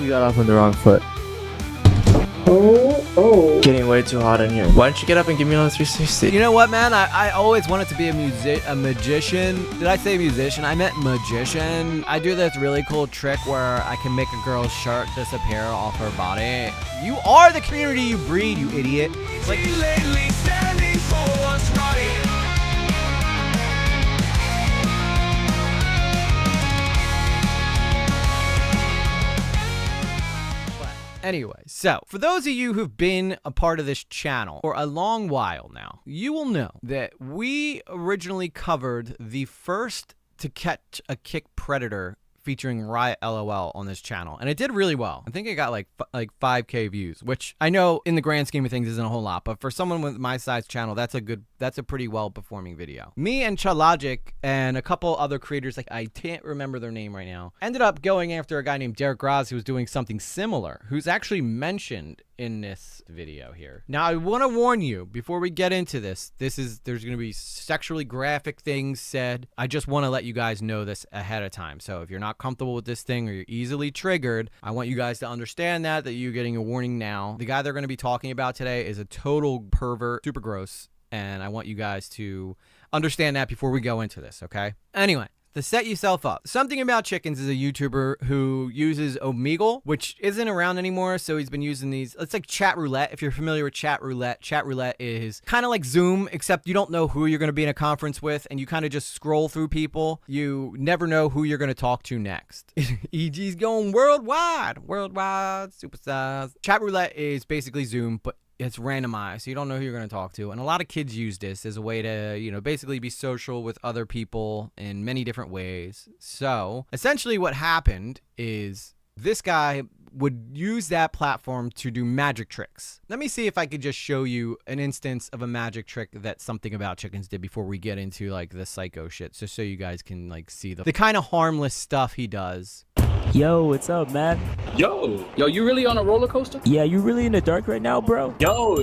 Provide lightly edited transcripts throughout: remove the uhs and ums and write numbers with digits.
We got off on the wrong foot. Oh. Getting way too hot in here. Why don't you get up and give me another 360? You know what, man? I always wanted to be a magician. Did I say musician? I meant magician. I do this really cool trick where I can make a girl's shirt disappear off her body. You are the community you breed, you idiot. Like, lately standing for what's right. anyway, so for those of you who've been a part of this channel for a long while now, you will know that we originally covered the first To Catch a Kick Predator featuring Riot LOL on this channel, and it did really well. I think it got like 5K views, which I know in the grand scheme of things isn't a whole lot, but for someone with my size channel, that's a pretty well performing video. Me and Chalogic and a couple other creators, like I can't remember their name right now, ended up going after a guy named Derek Graz who was doing something similar, who's actually mentioned in this video here. Now I want to warn you before we get into this, there's going to be sexually graphic things said. I just want to let you guys know this ahead of time. So if you're not comfortable with this thing or you're easily triggered, I want you guys to understand that you're getting a warning now. The guy they're going to be talking about today is a total pervert, super gross, and I want you guys to understand that before we go into this, okay? Anyway, to set yourself up, Something About Chickens is a YouTuber who uses Omegle, which isn't around anymore, so he's been using these. It's like chat roulette. If you're familiar with chat roulette is kind of like Zoom, except you don't know who you're going to be in a conference with, and you kind of just scroll through people. You never know who you're going to talk to next. EG's going worldwide, supersize. Chat roulette is basically Zoom, but it's randomized, so you don't know who you're going to talk to. And a lot of kids use this as a way to, you know, basically be social with other people in many different ways. So essentially what happened is this guy would use that platform to do magic tricks. Let me see if I could just show you an instance of a magic trick that Something About Chickens did before we get into like the psycho shit, just so you guys can like see the kind of harmless stuff he does. Yo, what's up, man? Yo, you really on a roller coaster? Yeah, you really in the dark right now, bro? Yo,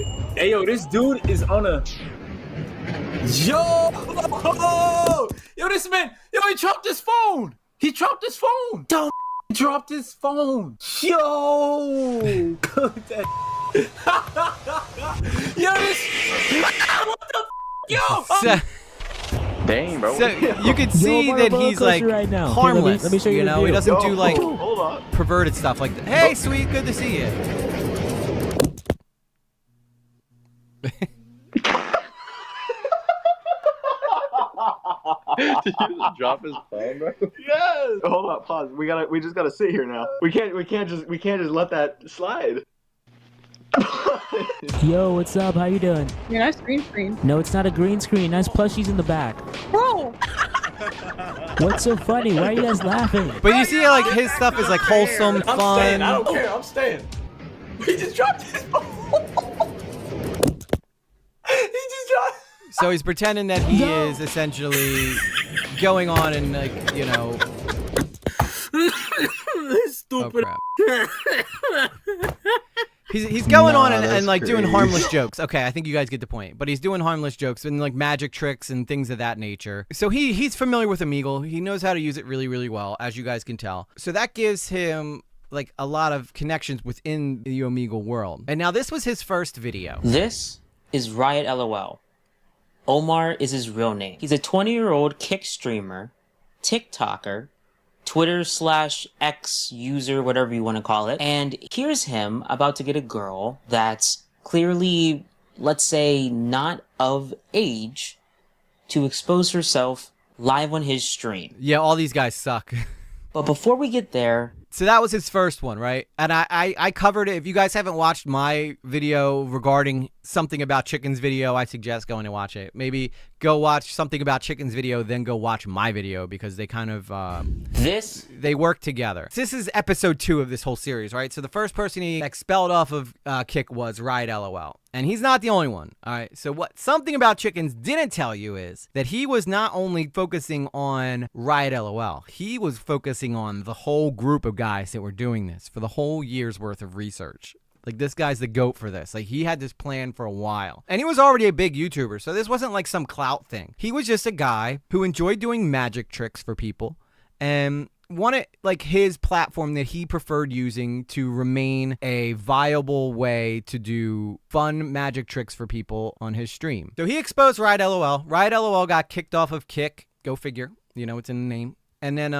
this dude is on a... Yo, this man, he dropped his phone. He dropped his phone. Don't dropped his phone. Yo, yo, what the yo. Dang, bro. So you can see that he's like right now. harmless, Let me show you you know, he doesn't do like Hold on. perverted stuff like that. Hey, sweet, good to see you. Did you just drop his phone, bro? Yes. Hold up, pause. We just gotta sit here now. We can't just let that slide. Yo, what's up? How you doing? Your nice green screen. No, it's not a green screen. Nice plushies in the back. Bro! What's so funny? Why are you guys laughing? But you see, like his stuff is like wholesome, I'm fun. staying. I don't care. I'm staying. He just dropped his phone. He just dropped. So he's pretending that he is essentially going on and like, you know. Stupid. Oh, crap. He's going on and like doing harmless jokes. Okay, I think you guys get the point. But he's doing harmless jokes and like magic tricks and things of that nature. So he's familiar with Omegle. He knows how to use it really, really well, as you guys can tell. So that gives him like a lot of connections within the Omegle world. And now this was his first video. This is Riot LOL. Omar is his real name. He's a 20-year-old kick streamer, TikToker, Twitter/X user, whatever you want to call it. And here's him about to get a girl that's clearly, let's say, not of age to expose herself live on his stream. Yeah, all these guys suck. But before we get there... So that was his first one, right? And I covered it. If you guys haven't watched my video regarding Something About Chickens video, I suggest going to watch it. Maybe go watch Something About Chickens video, then go watch my video, because they kind of they work together. So this is episode 2 of this whole series, right? So the first person he expelled off of Kick was Riot LOL. And he's not the only one, all right? So what Something About Chickens didn't tell you is that he was not only focusing on Riot LOL, he was focusing on the whole group of guys that were doing this for the whole year's worth of research. Like, this guy's the GOAT for this. Like, he had this plan for a while. And he was already a big YouTuber, so this wasn't like some clout thing. He was just a guy who enjoyed doing magic tricks for people and wanted like his platform that he preferred using to remain a viable way to do fun magic tricks for people on his stream. So he exposed Ride LOL. Ride LOL got kicked off of Kick. Go figure. You know, it's in the name. And then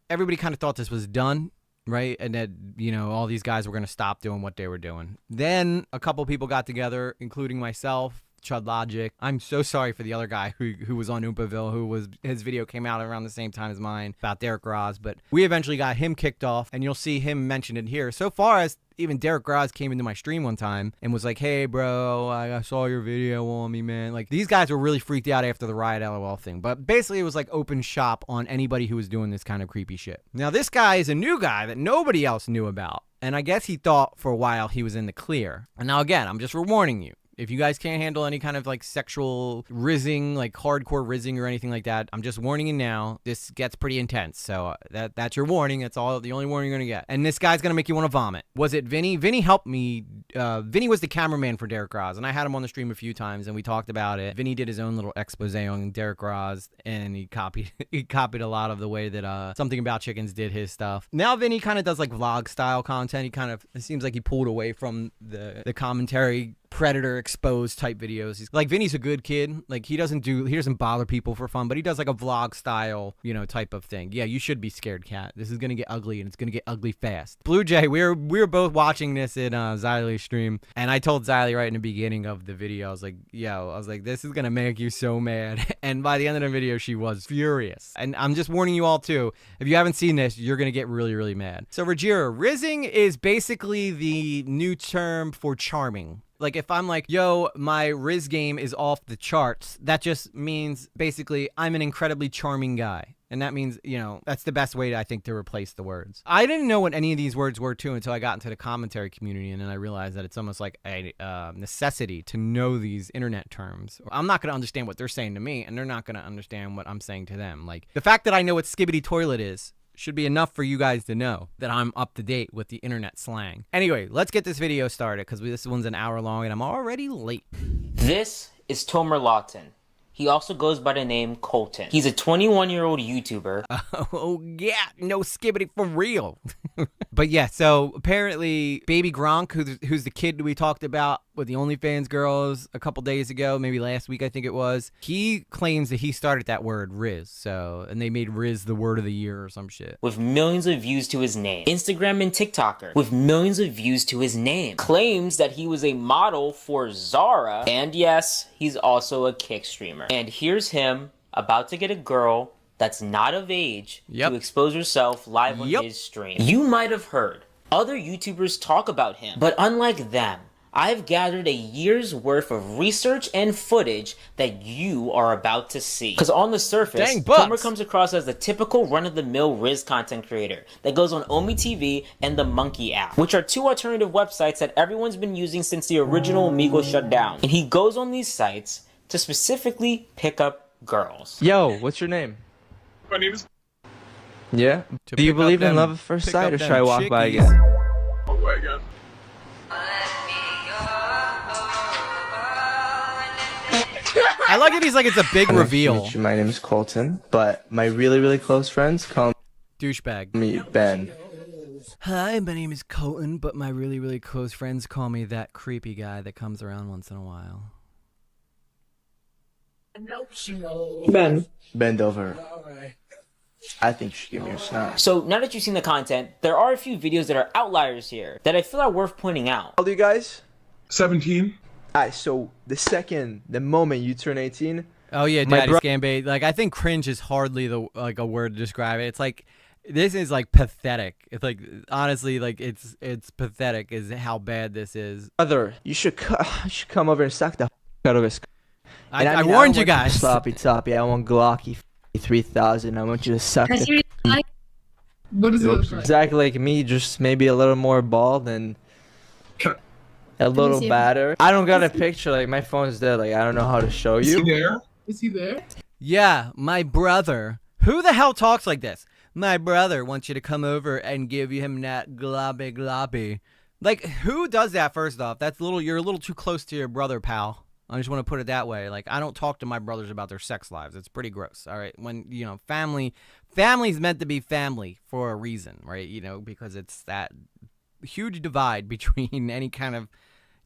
everybody kind of thought this was done, right? And that, you know, all these guys were going to stop doing what they were doing. Then a couple people got together, including myself, Chud Logic. I'm so sorry for the other guy who was on Oompaville, his video came out around the same time as mine about Derek Roz, but we eventually got him kicked off, and you'll see him mentioned in here. So far as even Derek Roz came into my stream one time and was like, hey bro, I saw your video on me, man. Like, these guys were really freaked out after the Riot LOL thing, but basically it was like open shop on anybody who was doing this kind of creepy shit. Now this guy is a new guy that nobody else knew about, and I guess he thought for a while he was in the clear. And now again, I'm just warning you. If you guys can't handle any kind of like sexual rizzing, like hardcore rizzing or anything like that, I'm just warning you now. This gets pretty intense. So that's your warning. That's all, the only warning you're going to get. And this guy's going to make you want to vomit. Was it Vinny? Vinny helped me. Vinny was the cameraman for Derek Roz, and I had him on the stream a few times and we talked about it. Vinny did his own little expose on Derek Roz, and he copied a lot of the way that Something About Chickens did his stuff. Now Vinny kind of does like vlog style content. It seems like he pulled away from the commentary Predator exposed type videos. He's like, Vinny's a good kid. Like, he doesn't bother people for fun, but he does like a vlog style, you know, type of thing. Yeah, you should be scared, cat. This is gonna get ugly, and it's gonna get ugly fast. Blue Jay, we were both watching this in Xylie's stream, and I told Xylie right in the beginning of the video, I was like, this is gonna make you so mad. And by the end of the video, she was furious. And I'm just warning you all too, if you haven't seen this, you're gonna get really, really mad. So Rajira, rizzing is basically the new term for charming. Like, if I'm like, yo, my Riz game is off the charts, that just means basically I'm an incredibly charming guy. And that means, you know, that's the best way, I think, to replace the words. I didn't know what any of these words were, too, until I got into the commentary community, and then I realized that it's almost like a necessity to know these internet terms. I'm not going to understand what they're saying to me, and they're not going to understand what I'm saying to them. Like, the fact that I know what skibbity toilet is should be enough for you guys to know that I'm up to date with the internet slang. Anyway, let's get this video started, because this one's an hour long and I'm already late. This is Tomer Lawton. He also goes by the name Colton. He's a 21-year-old YouTuber. Oh yeah, no skibbity for real. But yeah, so apparently Baby Gronk, who's the kid we talked about with the OnlyFans girls a couple days ago, maybe last week I think it was, he claims that he started that word Riz. So, and they made Riz the word of the year or some shit. With millions of views to his name. Instagram and TikToker with millions of views to his name. Claims that he was a model for Zara. And yes, he's also a Kick streamer. And here's him about to get a girl that's not of age to expose herself live on his stream. You might have heard other YouTubers talk about him, but unlike them, I've gathered a year's worth of research and footage that you are about to see. Because on the surface, Tomer comes across as the typical run-of-the-mill Riz content creator that goes on Omi TV and the Monkey app, which are two alternative websites that everyone's been using since the original Omegle shut down. And he goes on these sites to specifically pick up girls. Yo, what's your name? My name is... Yeah? Do you believe in love at first sight, or should I walk by again? Walk by again. I like it. He's like, it's a big reveal. My name is Colton, but my really, really close friends call douchebag me Ben. Hi, my name is Colton, but my really, really close friends call me that creepy guy that comes around once in a while. Ben. Bend over. I think you should give me a snap. So now that you've seen the content, there are a few videos that are outliers here that I feel are worth pointing out. How old are you guys? 17. Alright, so the moment you turn 18... Oh yeah, Daddy Scambait. Like, I think cringe is hardly a word to describe it. It's like, this is like pathetic. It's like, honestly, like it's pathetic is how bad this is. Brother, you should come over and suck the out of his... I warned you guys. Sloppy toppy. I want Glocky 3000. I want you to suck the... What is it? Exactly like me, just maybe a little more bald and a little badder. I don't got a picture. Like, my phone's dead. Like, I don't know how to show you. Is he there? Is he there? Yeah, my brother. Who the hell talks like this? My brother wants you to come over and give him that globby globby. Like, who does that, first off? You're a little too close to your brother, pal. I just want to put it that way. Like, I don't talk to my brothers about their sex lives. It's pretty gross, all right? When, you know, family family's meant to be family for a reason, right? You know, because it's that huge divide between any kind of,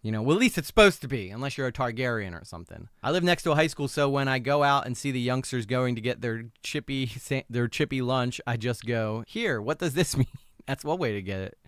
you know, well, at least it's supposed to be, unless you're a Targaryen or something. I live next to a high school, so when I go out and see the youngsters going to get their chippy lunch, I just go, here, what does this mean? That's one way to get it.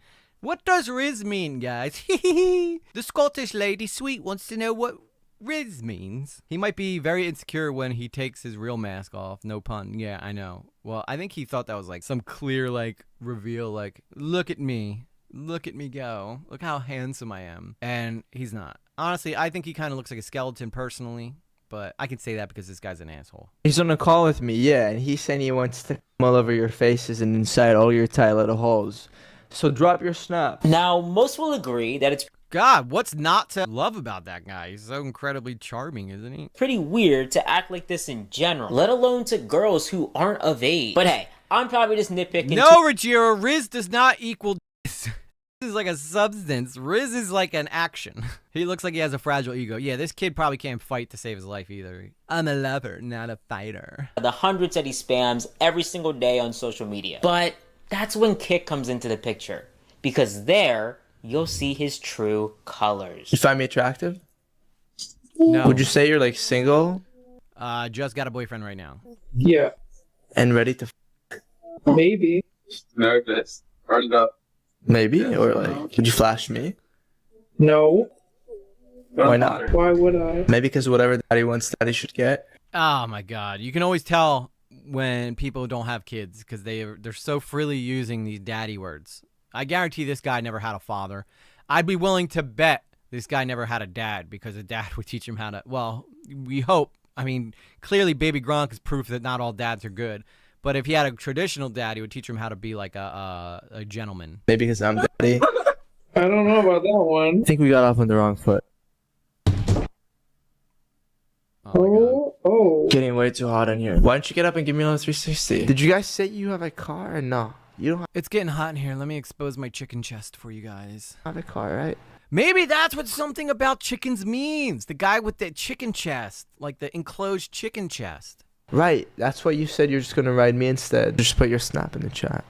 What does Riz mean, guys? The Scottish lady sweet wants to know what Riz means. He might be very insecure when he takes his real mask off. No pun. Yeah, I know. Well, I think he thought that was like some clear like reveal, like, look at me. Look at me go. Look how handsome I am. And he's not. Honestly, I think he kind of looks like a skeleton personally, but I can say that because this guy's an asshole. He's on a call with me, yeah, and he's saying he wants to come all over your faces and inside all your tight little holes. So drop your snap. Now, most will agree that it's God, what's not to love about that guy? He's so incredibly charming, isn't he? pretty weird to act like this in general, let alone to girls who aren't of age. But hey, I'm probably just nitpicking. No, Ruggiero, Riz does not equal This is like a substance. Riz is like an action. He looks like he has a fragile ego. Yeah, this kid probably can't fight to save his life either. I'm a lover, not a fighter. The hundreds that he spams every single day on social media. But that's when Kik comes into the picture, because there you'll see his true colors. You find me attractive? No. Would you say you're like single Just got a boyfriend right now. Yeah, and ready to maybe. Nervous. Turned up. maybe? Or like, could you flash me? No. Why not? Why would I? Maybe because whatever daddy wants, daddy should get. Oh my God. You can always tell when people don't have kids because they're so freely using these daddy words. I guarantee this guy never had a father. I'd be willing to bet this guy never had a dad because a dad would teach him how to, well, we hope. I mean, clearly Baby Gronk is proof that not all dads are good. But if he had a traditional dad, he would teach him how to be like a gentleman. Maybe because I'm daddy. I don't know about that one. I think we got off on the wrong foot. Oh. Getting way too hot in here. Why don't you get up and give me another 360? Did you guys say you have a car or no? You don't It's getting hot in here. Let me expose my chicken chest for you guys. have a car, right? Maybe that's what Something About Chickens means. The guy with the chicken chest, like the enclosed chicken chest. Right. That's what you said. You're just gonna ride me instead. Just put your snap in the chat.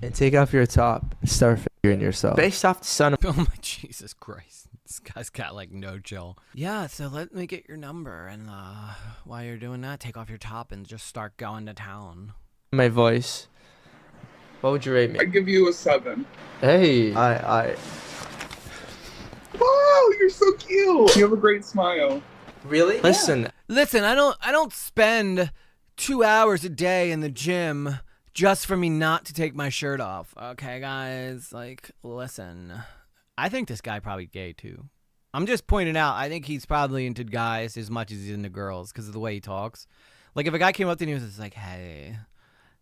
And take off your top and start figuring yourself. Based off the son of Oh my Jesus Christ. This guy's got like no chill. Yeah, so let me get your number and while you're doing that, take off your top and just start going to town. my voice. What would you rate me? I give you a 7. Hey. I. Wow, you're so cute. You have a great smile. Really? Listen. Listen, I don't spend 2 hours a day in the gym just for me not to take my shirt off. Okay, guys, like, listen. I think this guy probably gay too. I'm just pointing out, I think he's probably into guys as much as he's into girls because of the way he talks. Like, if a guy came up to me and was just like, hey,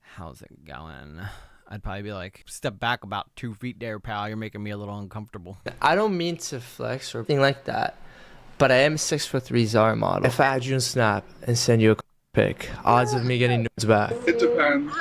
how's it going? I'd probably be like, step back about 2 feet there, pal. You're making me a little uncomfortable. I don't mean to flex or anything like that, but I am 6'3" Zara model. If I add you on Snap and send you a pic, odds of me getting nudes back. It depends.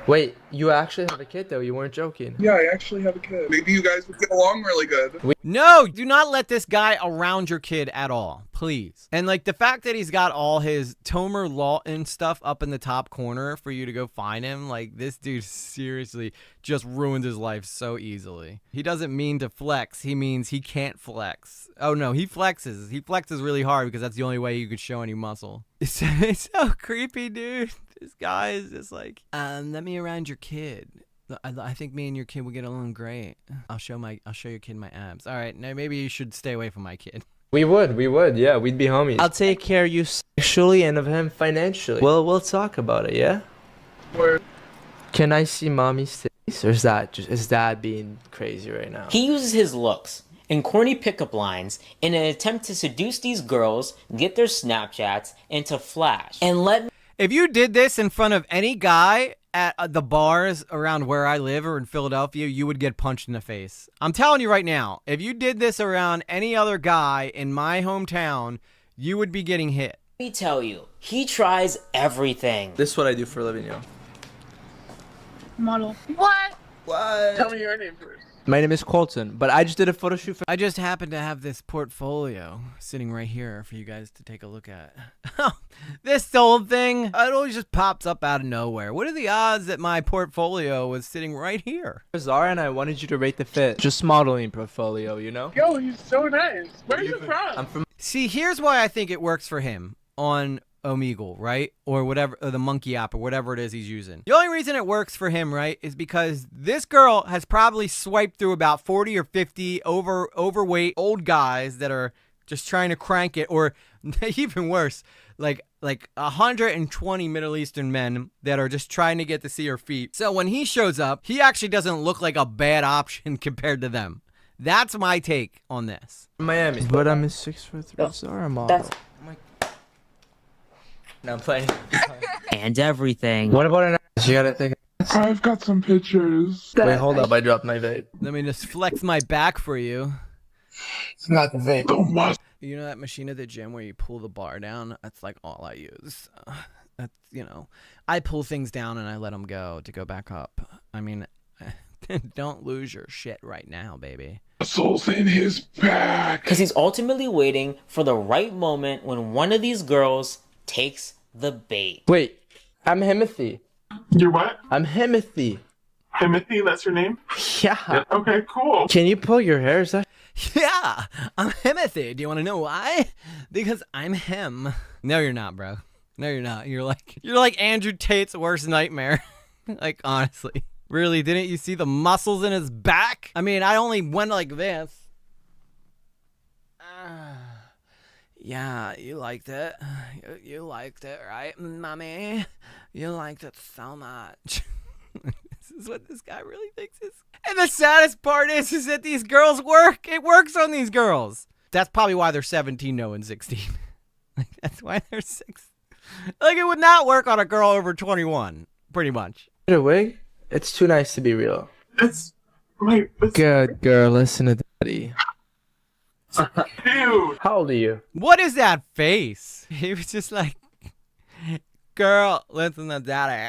Wait, you actually have a kid though? You weren't joking. Yeah, I actually have a kid. Maybe you guys would get along really good. No, do not let this guy around your kid at all, please. And like the fact that he's got all his Tomer Lawton stuff up in the top corner for you to go find him, like this dude seriously just ruined his life so easily. He doesn't mean to flex, he means he can't flex. Oh no, he flexes. He flexes really hard because that's the only way you could show any muscle. It's so creepy, dude. This guy is just like, let me around your kid. I think me and your kid will get along great. I'll show your kid my abs. All right, now maybe you should stay away from my kid. We would, yeah, we'd be homies. I'll take care of you sexually and of him financially. Well, we'll talk about it, yeah? Where? Can I see mommy's titties, or is that being crazy right now? He uses his looks and corny pickup lines in an attempt to seduce these girls, get their Snapchats, and to flash. And let If you did this in front of any guy at the bars around where I live or in Philadelphia, you would get punched in the face. I'm telling you right now, if you did this around any other guy in my hometown, you would be getting hit. me tell you, he tries everything. This is what I do for a living, yo. Model. What? What? Tell me your name first. My name is Colton, but I just did a photo shoot for. I just happen to have this portfolio sitting right here for you guys to take a look at. This old thing, it always just pops up out of nowhere. What are the odds that my portfolio was sitting right here? Zara, and I wanted you to rate the fit. Just modeling portfolio, you know? Yo, he's so nice. Where are you from? I'm from. See, here's why I think it works for him on Omegle, right? Or whatever, or the monkey app, or whatever it is he's using. The only reason it works for him, right, is because this girl has probably swiped through about 40 or 50 overweight old guys that are just trying to crank it, or even worse, like 120 Middle Eastern men that are just trying to get to see her feet. So when he shows up, he actually doesn't look like a bad option compared to them. That's my take on this. Miami. But I'm a 6'3" Zara model. No, I'm playing. And everything. What about an ass? You gotta think. I've got some pictures. Wait, hold up. I dropped my vape. Let me just flex my back for you. It's not the vape. You know that machine at the gym where you pull the bar down? That's like all I use. That's, you know, I pull things down and I let them go to go back up. I mean, don't lose your shit right now, baby. Muscles in his back. Because he's ultimately waiting for the right moment when one of these girls takes the bait. Wait, I'm Himothy. You're what? I'm Himothy. Timothy, that's your name? Yeah. Okay, cool. Can you pull your hair? Is that? Yeah, I'm Himothy. Do you want to know why? Because I'm him. No, you're not, bro. No, you're not. You're like Andrew Tate's worst nightmare. Like, honestly. Really, didn't you see the muscles in his back? I mean, I only went like this. Yeah, you liked it. You liked it, right, mommy? You liked it so much. This is what this guy really thinks is. And the saddest part is that these girls work. It works on these girls. That's probably why they're 17, no, and 16. Like, that's why they're 6. Like, it would not work on a girl over 21, pretty much. Get a wig? It's too nice to be real. It's Good girl, listen to daddy. dude. How old are you? What is that face? He was just like, girl, listen to daddy.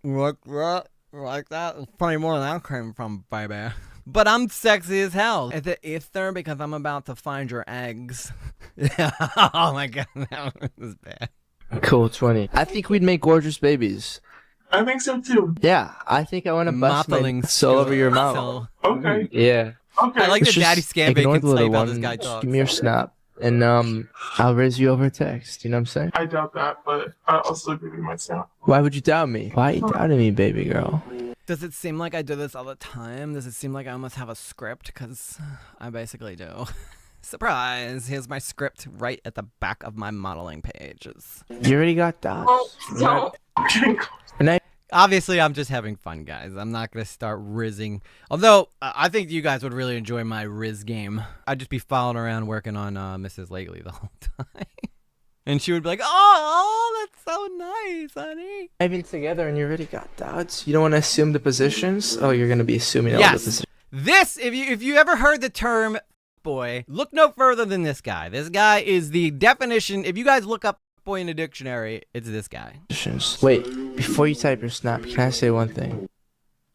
Like that? Like that? It's probably more than that came from, baby. But I'm sexy as hell. At the ether because I'm about to find your eggs. Oh my god, that was bad. Cool, 20. I think we'd make gorgeous babies. I think so too. Yeah, I think I want to bust my soul over your mouth. Okay. Yeah. Okay. I like Let's that Daddy just Scambit ignore can the say little about this one. guy Just talks. give me your snap, and I'll raise you over text. You know what I'm saying? I doubt that, but I'll still give you my snap. Why would you doubt me? Why are you doubting me, baby girl? Does it seem like I do this all the time? Does it seem like I almost have a script? Because I basically do. Surprise! Here's my script right at the back of my modeling pages. You already got dots. Oh, so. Obviously, I'm just having fun, guys. I'm not going to start rizzing. Although, I think you guys would really enjoy my riz game. I'd just be following around working on Mrs. Lately the whole time. And she would be like, oh, that's so nice, honey. Driving together and you already got dots. You don't want to assume the positions? Oh, you're going to be assuming all the Yes. positions. This, if you ever heard the term boy, look no further than this guy. This guy is the definition. If you guys look up boy in a dictionary, it's this guy. Wait, before you type your snap, can I say one thing?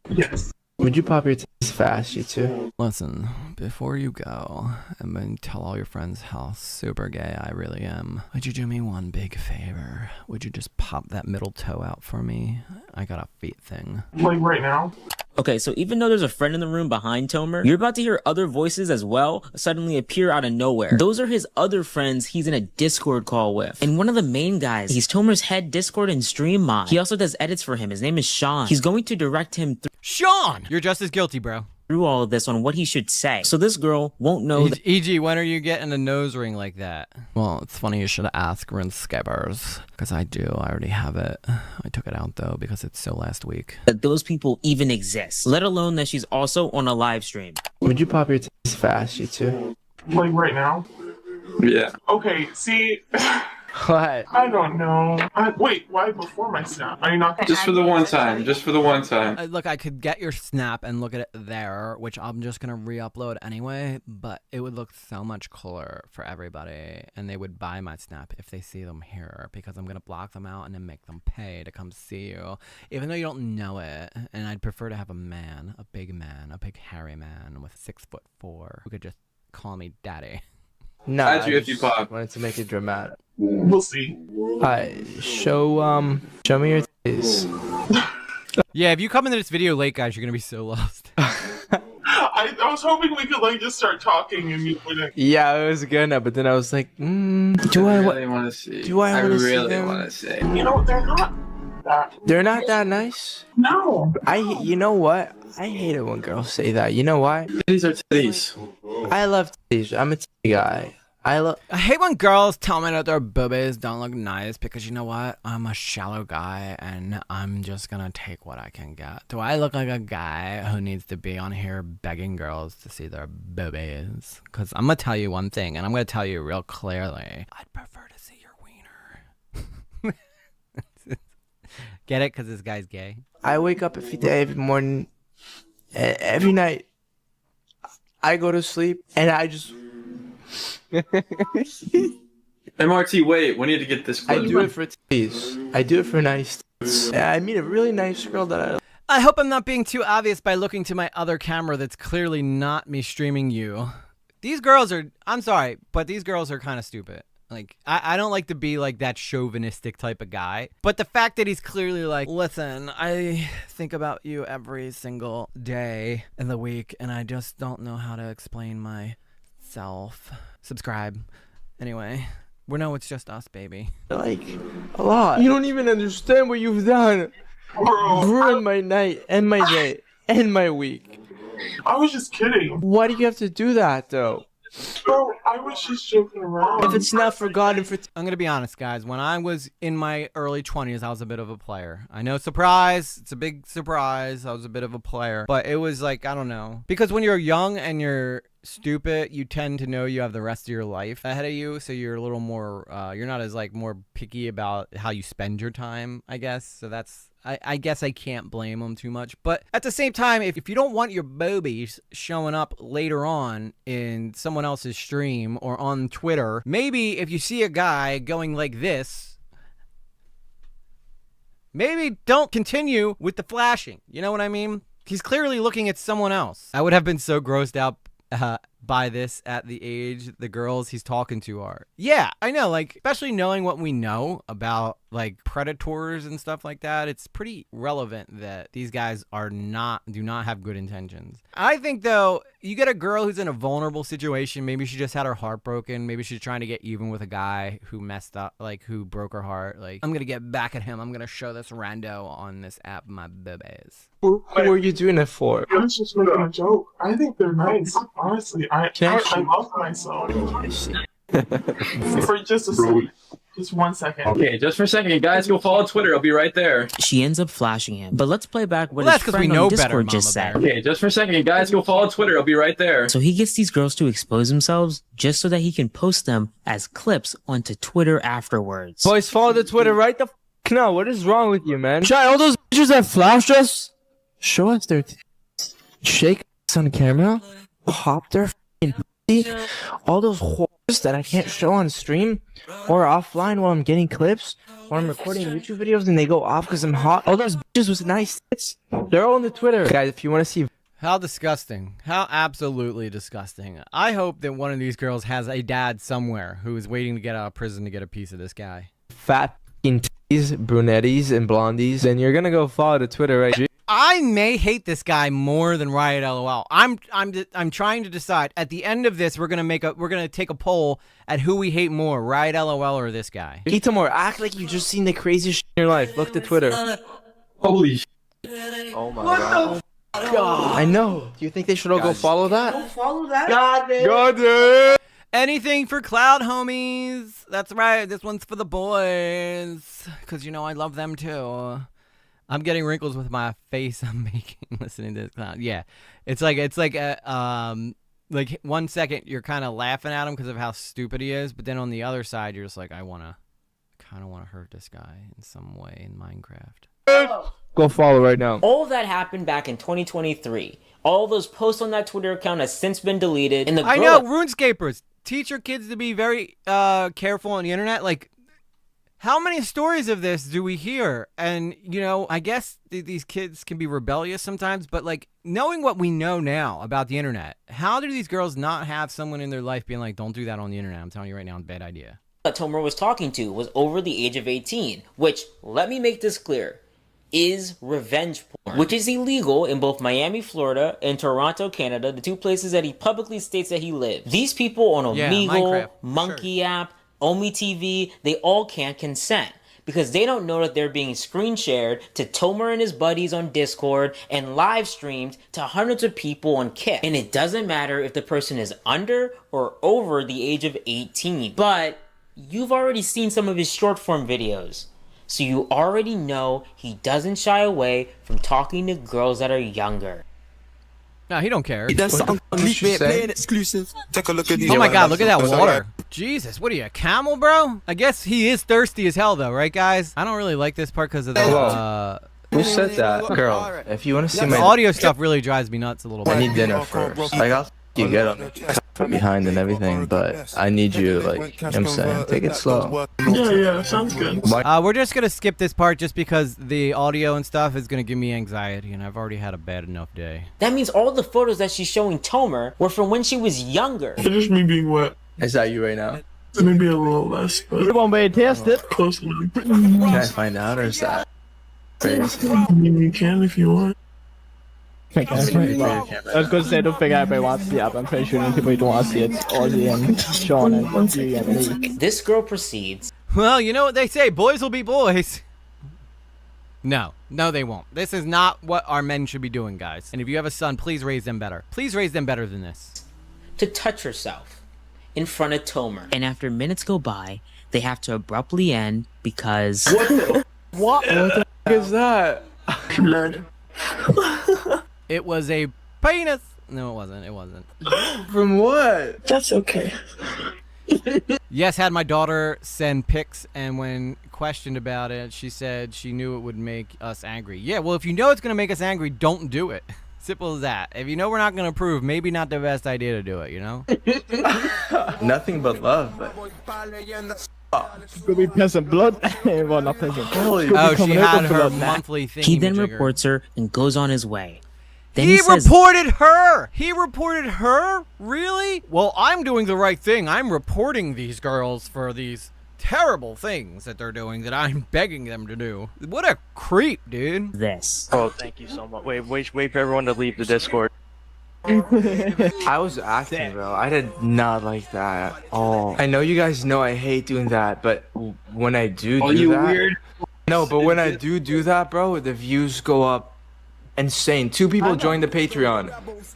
Yes. Would you pop your tits fast, you two? Listen, before you go and then tell all your friends how super gay I really am, would you do me one big favor? Would you just pop that middle toe out for me? I got a feet thing. Like right now? Okay, so even though there's a friend in the room behind Tomer, you're about to hear other voices as well suddenly appear out of nowhere. Those are his other friends he's in a Discord call with. And one of the main guys, he's Tomer's head Discord and stream mod. He also does edits for him. His name is Sean. He's going to direct him Sean! You're just as guilty, bro. through all of this on what he should say. So this girl won't know that E.g., when are you getting a nose ring like that? Well, it's funny you should ask Rin Scabbers, because I do. I already have it. I took it out, though, because it's so last week. those people even exist, let alone that she's also on a live stream. Would you pop your tits fast, you two? Like right now? Yeah. Okay, see, What? I don't know. Wait, why before my snap? Are you not gonna Just for the one time. Just for the one time. Look, I could get your snap and look at it there, which I'm just gonna re-upload anyway, but it would look so much cooler for everybody, and they would buy my snap if they see them here, because I'm gonna block them out and then make them pay to come see you, even though you don't know it. And I'd prefer to have a man, a big hairy man with 6'4", who could just call me daddy. No, Add you I if you just pop. wanted to make it dramatic. We'll see. Show me your titties. Yeah, if you come into this video late, guys, you're gonna be so lost. I was hoping we could like just start talking and you wouldn't. Yeah, it was gonna, but then I was like, do I really want to see. Do I wanna see really them? want to see. You know, they're not that. They're not that nice. No. You know what? I hate it when girls say that. You know why? Titties are titties. I love titties. I'm a titty guy. I hate when girls tell me that their boobies don't look nice, because you know what? I'm a shallow guy and I'm just gonna take what I can get. Do I look like a guy who needs to be on here begging girls to see their boobies? Because I'm gonna tell you one thing, and I'm gonna tell you real clearly. I'd prefer to see your wiener. Get it? Because this guy's gay. I wake up every day, every morning, every night. I go to sleep and I just. MRT, wait. We need to get this I clip. do it for titties. I do it for nice titties. I meet a really nice girl that I hope I'm not being too obvious by looking to my other camera that's clearly not me streaming you. These girls are, I'm sorry, but these girls are kind of stupid. Like, I don't like to be like that chauvinistic type of guy. But the fact that he's clearly like, listen, I think about you every single day in the week, and I just don't know how to explain myself. Subscribe. Anyway, we know it's just us, baby. like a lot. You don't even understand what you've done. Ruined my night and my day and my week. I was just kidding. Why do you have to do that though? Bro, I was just joking around. If it's not forgotten for I'm gonna be honest, guys. When I was in my early 20s, I was a bit of a player. I know, surprise. It's a big surprise. I was a bit of a player. But it was like, I don't know. Because when you're young and you're stupid, you tend to know you have the rest of your life ahead of you. So you're a little more, you're not as like more picky about how you spend your time, I guess. So that's, I guess I can't blame them too much. But at the same time, if you don't want your boobies showing up later on in someone else's stream or on Twitter, maybe if you see a guy going like this, maybe don't continue with the flashing. You know what I mean? He's clearly looking at someone else. I would have been so grossed out by this at the age the girls he's talking to are. Yeah, I know, like, especially knowing what we know about like predators and stuff like that, it's pretty relevant that these guys do not have good intentions. I think though, you get a girl who's in a vulnerable situation, maybe she just had her heart broken, maybe she's trying to get even with a guy who messed up, like who broke her heart, like, I'm gonna get back at him, I'm gonna show this rando on this app my boobies. who are you doing it for? I was just making a joke. I think they're nice. Honestly, I love myself. For just a second. Just 1 second. Okay, just for a second, guys, go follow Twitter. I'll be right there. She ends up flashing him. But let's play back what Well, his that's 'cause we friend know on better, Discord just Mama said. Bear. Okay, just for a second, guys, go follow Twitter. I'll be right there. So he gets these girls to expose themselves just so that he can post them as clips onto Twitter afterwards. Boys, follow the Twitter right the no. What is wrong with you, man? Shine all those bitches that flashed us. Show us their shake us on camera. Pop their pussy. All those whores that I can't show on stream or offline while I'm getting clips or I'm recording YouTube videos and they go off because I'm hot. All those bitches with nice tits. They're all on the Twitter. Guys, if you want to see. How disgusting. How absolutely disgusting. I hope that one of these girls has a dad somewhere who is waiting to get out of prison to get a piece of this guy. Fat titties, brunetties, and blondies, then you're gonna go follow the Twitter, right? I may hate this guy more than Riot LOL. I'm trying to decide. At the end of this, we're gonna take a poll at who we hate more, Riot LOL or this guy. Itamor, act like you've just seen the craziest shit in your life. Look at Twitter. Holy sh**. Oh my god. I know. Do you think they should all go follow that? Go follow that? God damn. Anything for cloud, homies. That's right. This one's for the boys, cause you know I love them too. I'm getting wrinkles with my face I'm making listening to this clown. Yeah, it's like 1 second you're kind of laughing at him because of how stupid he is, but then on the other side you're just like, I wanna kind of want to hurt this guy in some way in Minecraft. Go follow right now. All of that happened back in 2023. All those posts on that Twitter account has since been deleted. And the I know, RuneScapers, teach your kids to be very careful on the internet. Like, how many stories of this do we hear? And, you know, I guess these kids can be rebellious sometimes, but, like, knowing what we know now about the internet, how do these girls not have someone in their life being like, don't do that on the internet? I'm telling you right now, it's a bad idea. that Tomer was talking to was over the age of 18, which, let me make this clear, is revenge porn, which is illegal in both Miami, Florida, and Toronto, Canada, the two places that he publicly states that he lives. These people on Omegle, Monkey App, Omi TV, they all can't consent because they don't know that they're being screen shared to Tomer and his buddies on Discord and live streamed to hundreds of people on Kick. And it doesn't matter if the person is under or over the age of 18. But you've already seen some of his short form videos. So you already know he doesn't shy away from talking to girls that are younger. No, he don't care. Exclusive. Take a look at these. Oh my god, look at that water. Jesus, what are you, a camel, bro? I guess he is thirsty as hell, though, right, guys? I don't really like this part because of the, Who said that? Girl, if you want to see my audio stuff really drives me nuts a little bit. I need dinner first. Like, I'll you get on from behind and everything, but I need you, like, you know what I'm saying? Take it slow. Yeah, sounds good. We're just gonna skip this part just because the audio and stuff is gonna give me anxiety, and I've already had a bad enough day. That means all the photos that she's showing Tomer were from when she was younger. It's just me being wet. Is that you right now? Maybe a little less, but You won't be tested. close enough. Can I find out, or is that crazy? I mean, you can if you want. I was going to say, I don't think everybody wants to see it, but I'm pretty sure people don't want to see it. Ozzy and Sean and you and me. This girl proceeds. Well, you know what they say, boys will be boys. No, they won't. This is not what our men should be doing, guys. And if you have a son, please raise them better. Please raise them better than this. To touch herself in front of Tomer. And after minutes go by, they have to abruptly end because... What the f is that? Blood. It was a penis. No, it wasn't. It wasn't. From what? That's okay. Yes, had my daughter send pics, and when questioned about it, she said she knew it would make us angry. Yeah, well, if you know it's going to make us angry, don't do it. Simple as that. If you know we're not going to approve, maybe not the best idea to do it, you know? Nothing but love. But... Could be pissing blood. Well, not pissing. Oh, she had her monthly thing. He then reports her and goes on his way. Then He says, reported her! He reported her? Really? Well, I'm doing the right thing. I'm reporting these girls for these terrible things that they're doing that I'm begging them to do. What a creep, dude. This. Oh, thank you so much. Wait for everyone to leave the Discord. I was acting, bro. I did not like that at all. I know you guys know I hate doing that, but when I do that... weird? No, but when I do that, bro, the views go up insane. 2 people joined the Patreon.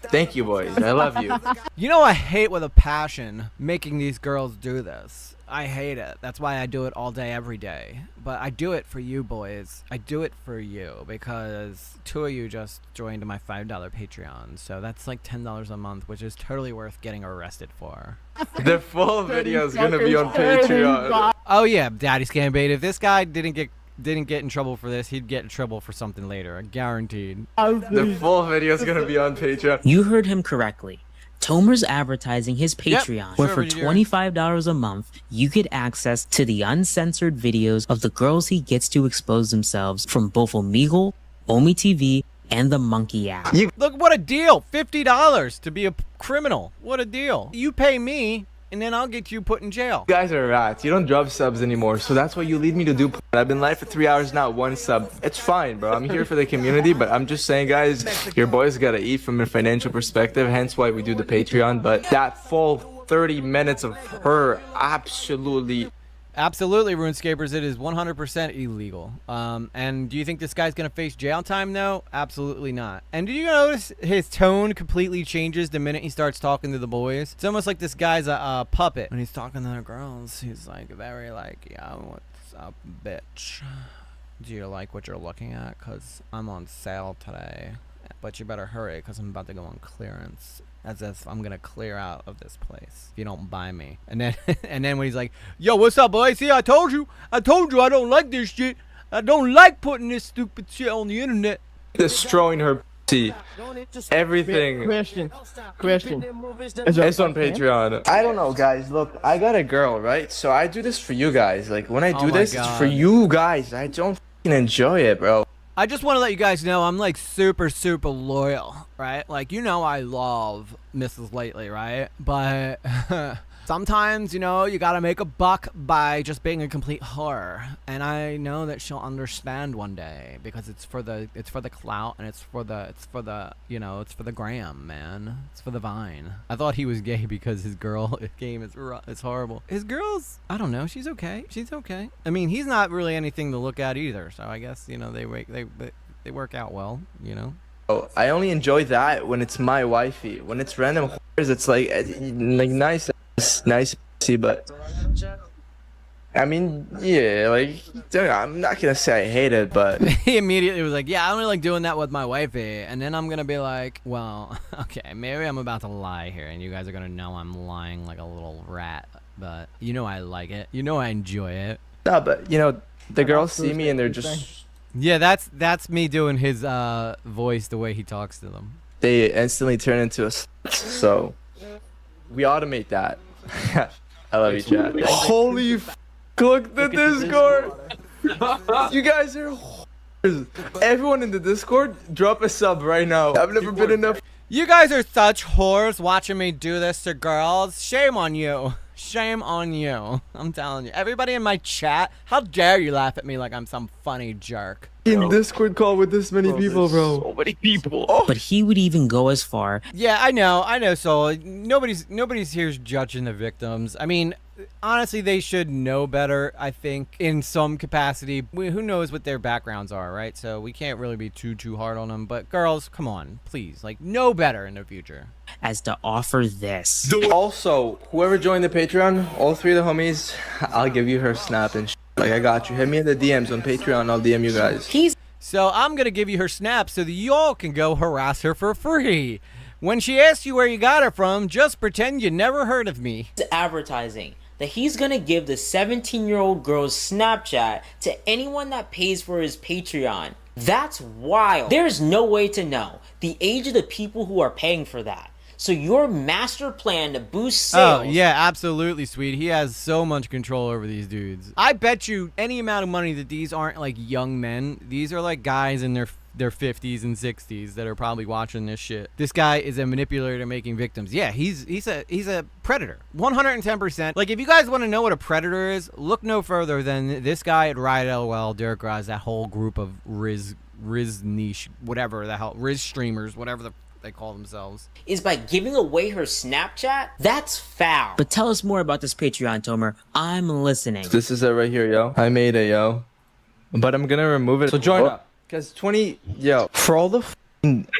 Thank you, boys. I love you. You know, I hate with a passion making these girls do this. I hate it. That's why I do it all day, every day. But I do it for you, boys. I do it for you because 2 of you just joined my $5 Patreon. So that's like $10 a month, which is totally worth getting arrested for. The full video is gonna be on Patreon. Oh yeah, Daddy Scam Bait. If this guy didn't get in trouble for this, he'd get in trouble for something later. Guaranteed. The full video is gonna be on Patreon. You heard him correctly. Tomer's advertising his Patreon, where for $25 a month, you get access to the uncensored videos of the girls he gets to expose themselves from both Omegle, Omi TV, and the Monkey app. Look, what a deal. $50 to be a criminal. What a deal. You pay me, and then I'll get you put in jail. You guys are rats. You don't drop subs anymore, so that's what you lead me to do. I've been live for 3 hours now, 1 sub. It's fine, bro. I'm here for the community, but I'm just saying, guys, your boys gotta eat from a financial perspective, hence why we do the Patreon. But that full 30 minutes of her absolutely... Absolutely, RuneScapers. It is 100% illegal. And do you think this guy's going to face jail time, though? Absolutely not. And do you notice his tone completely changes the minute he starts talking to the boys? It's almost like this guy's a puppet. When he's talking to the girls, he's like very like, yeah, what's up, bitch? Do you like what you're looking at? Because I'm on sale today. But you better hurry because I'm about to go on clearance. as if I'm gonna clear out of this place if you don't buy me. And then and then when he's like, yo, what's up, boy? See, I told you I don't like this shit. I don't like putting this stupid shit on the internet. Destroying her pussy. Everything. Question. It's on Patreon. I don't know, guys. Look, I got a girl, right? So I do this for you guys. Like, when I do this, it's for you guys. I don't fucking enjoy it, bro. I just want to let you guys know I'm like super loyal, right? Like, you know, I love Mrs. Lately, right? But sometimes, you know, you gotta make a buck by just being a complete whore, and I know that she'll understand one day because it's for the clout, and it's for the you know, it's for the gram, man. It's for the Vine. I thought he was gay because his girl game is horrible. His girl's, I don't know, she's okay. She's okay. I mean, he's not really anything to look at either, so I guess, you know, they work out well, you know. Oh, I only enjoy that when it's my wifey. When it's random whores, it's like nice pussy, but I mean, yeah, like, I'm not gonna say I hate it, but he immediately was like, yeah, I only like doing that with my wifey. And then I'm gonna be like, well, okay, maybe I'm about to lie here, and you guys are gonna know I'm lying like a little rat, but you know I like it, you know I enjoy it. No, but you know, the girls see me and they're just, yeah, that's me doing his voice the way he talks to them. They instantly turn into a so we automate that. I love you, chat. Holy f***, look at the Discord. You guys are whores. Everyone in the Discord, drop a sub right now. I've never been enough. You guys are such whores watching me do this to girls. Shame on you. Shame on you. I'm telling you. Everybody in my chat, how dare you laugh at me like I'm some funny jerk. In Discord call with this many people, bro. So many people. Oh. But he would even go as far. Yeah, I know. So nobody's here's judging the victims. I mean, honestly, they should know better, I think, in some capacity. Who knows what their backgrounds are, right? So we can't really be too hard on them. But girls, come on, please, like, know better in the future. As to offer this. Also, whoever joined the Patreon, all three of the homies, I'll give you her snap and like, I got you. Hit me in the DMs on Patreon. I'll DM you guys. So I'm gonna give you her snap so that y'all can go harass her for free. When she asks you where you got her from, just pretend you never heard of me. Advertising that he's gonna give the 17-year-old girl's Snapchat to anyone that pays for his Patreon. That's wild. There's no way to know the age of the people who are paying for that. So your master plan to boost sales... Oh, yeah, absolutely, sweet. He has so much control over these dudes. I bet you any amount of money that these aren't, like, young men. These are, like, guys in their 50s and 60s that are probably watching this shit. This guy is a manipulator making victims. Yeah, he's a predator. 110%. Like, if you guys want to know what a predator is, look no further than this guy at Riot LOL, Derek Raz, that whole group of Riz niche, whatever the hell, Riz streamers, whatever they call themselves, is by giving away her Snapchat? That's foul. But tell us more about this Patreon, Tomer. I'm listening. This is it right here, yo. I made it, yo. But I'm gonna remove it. So join up. Because for all the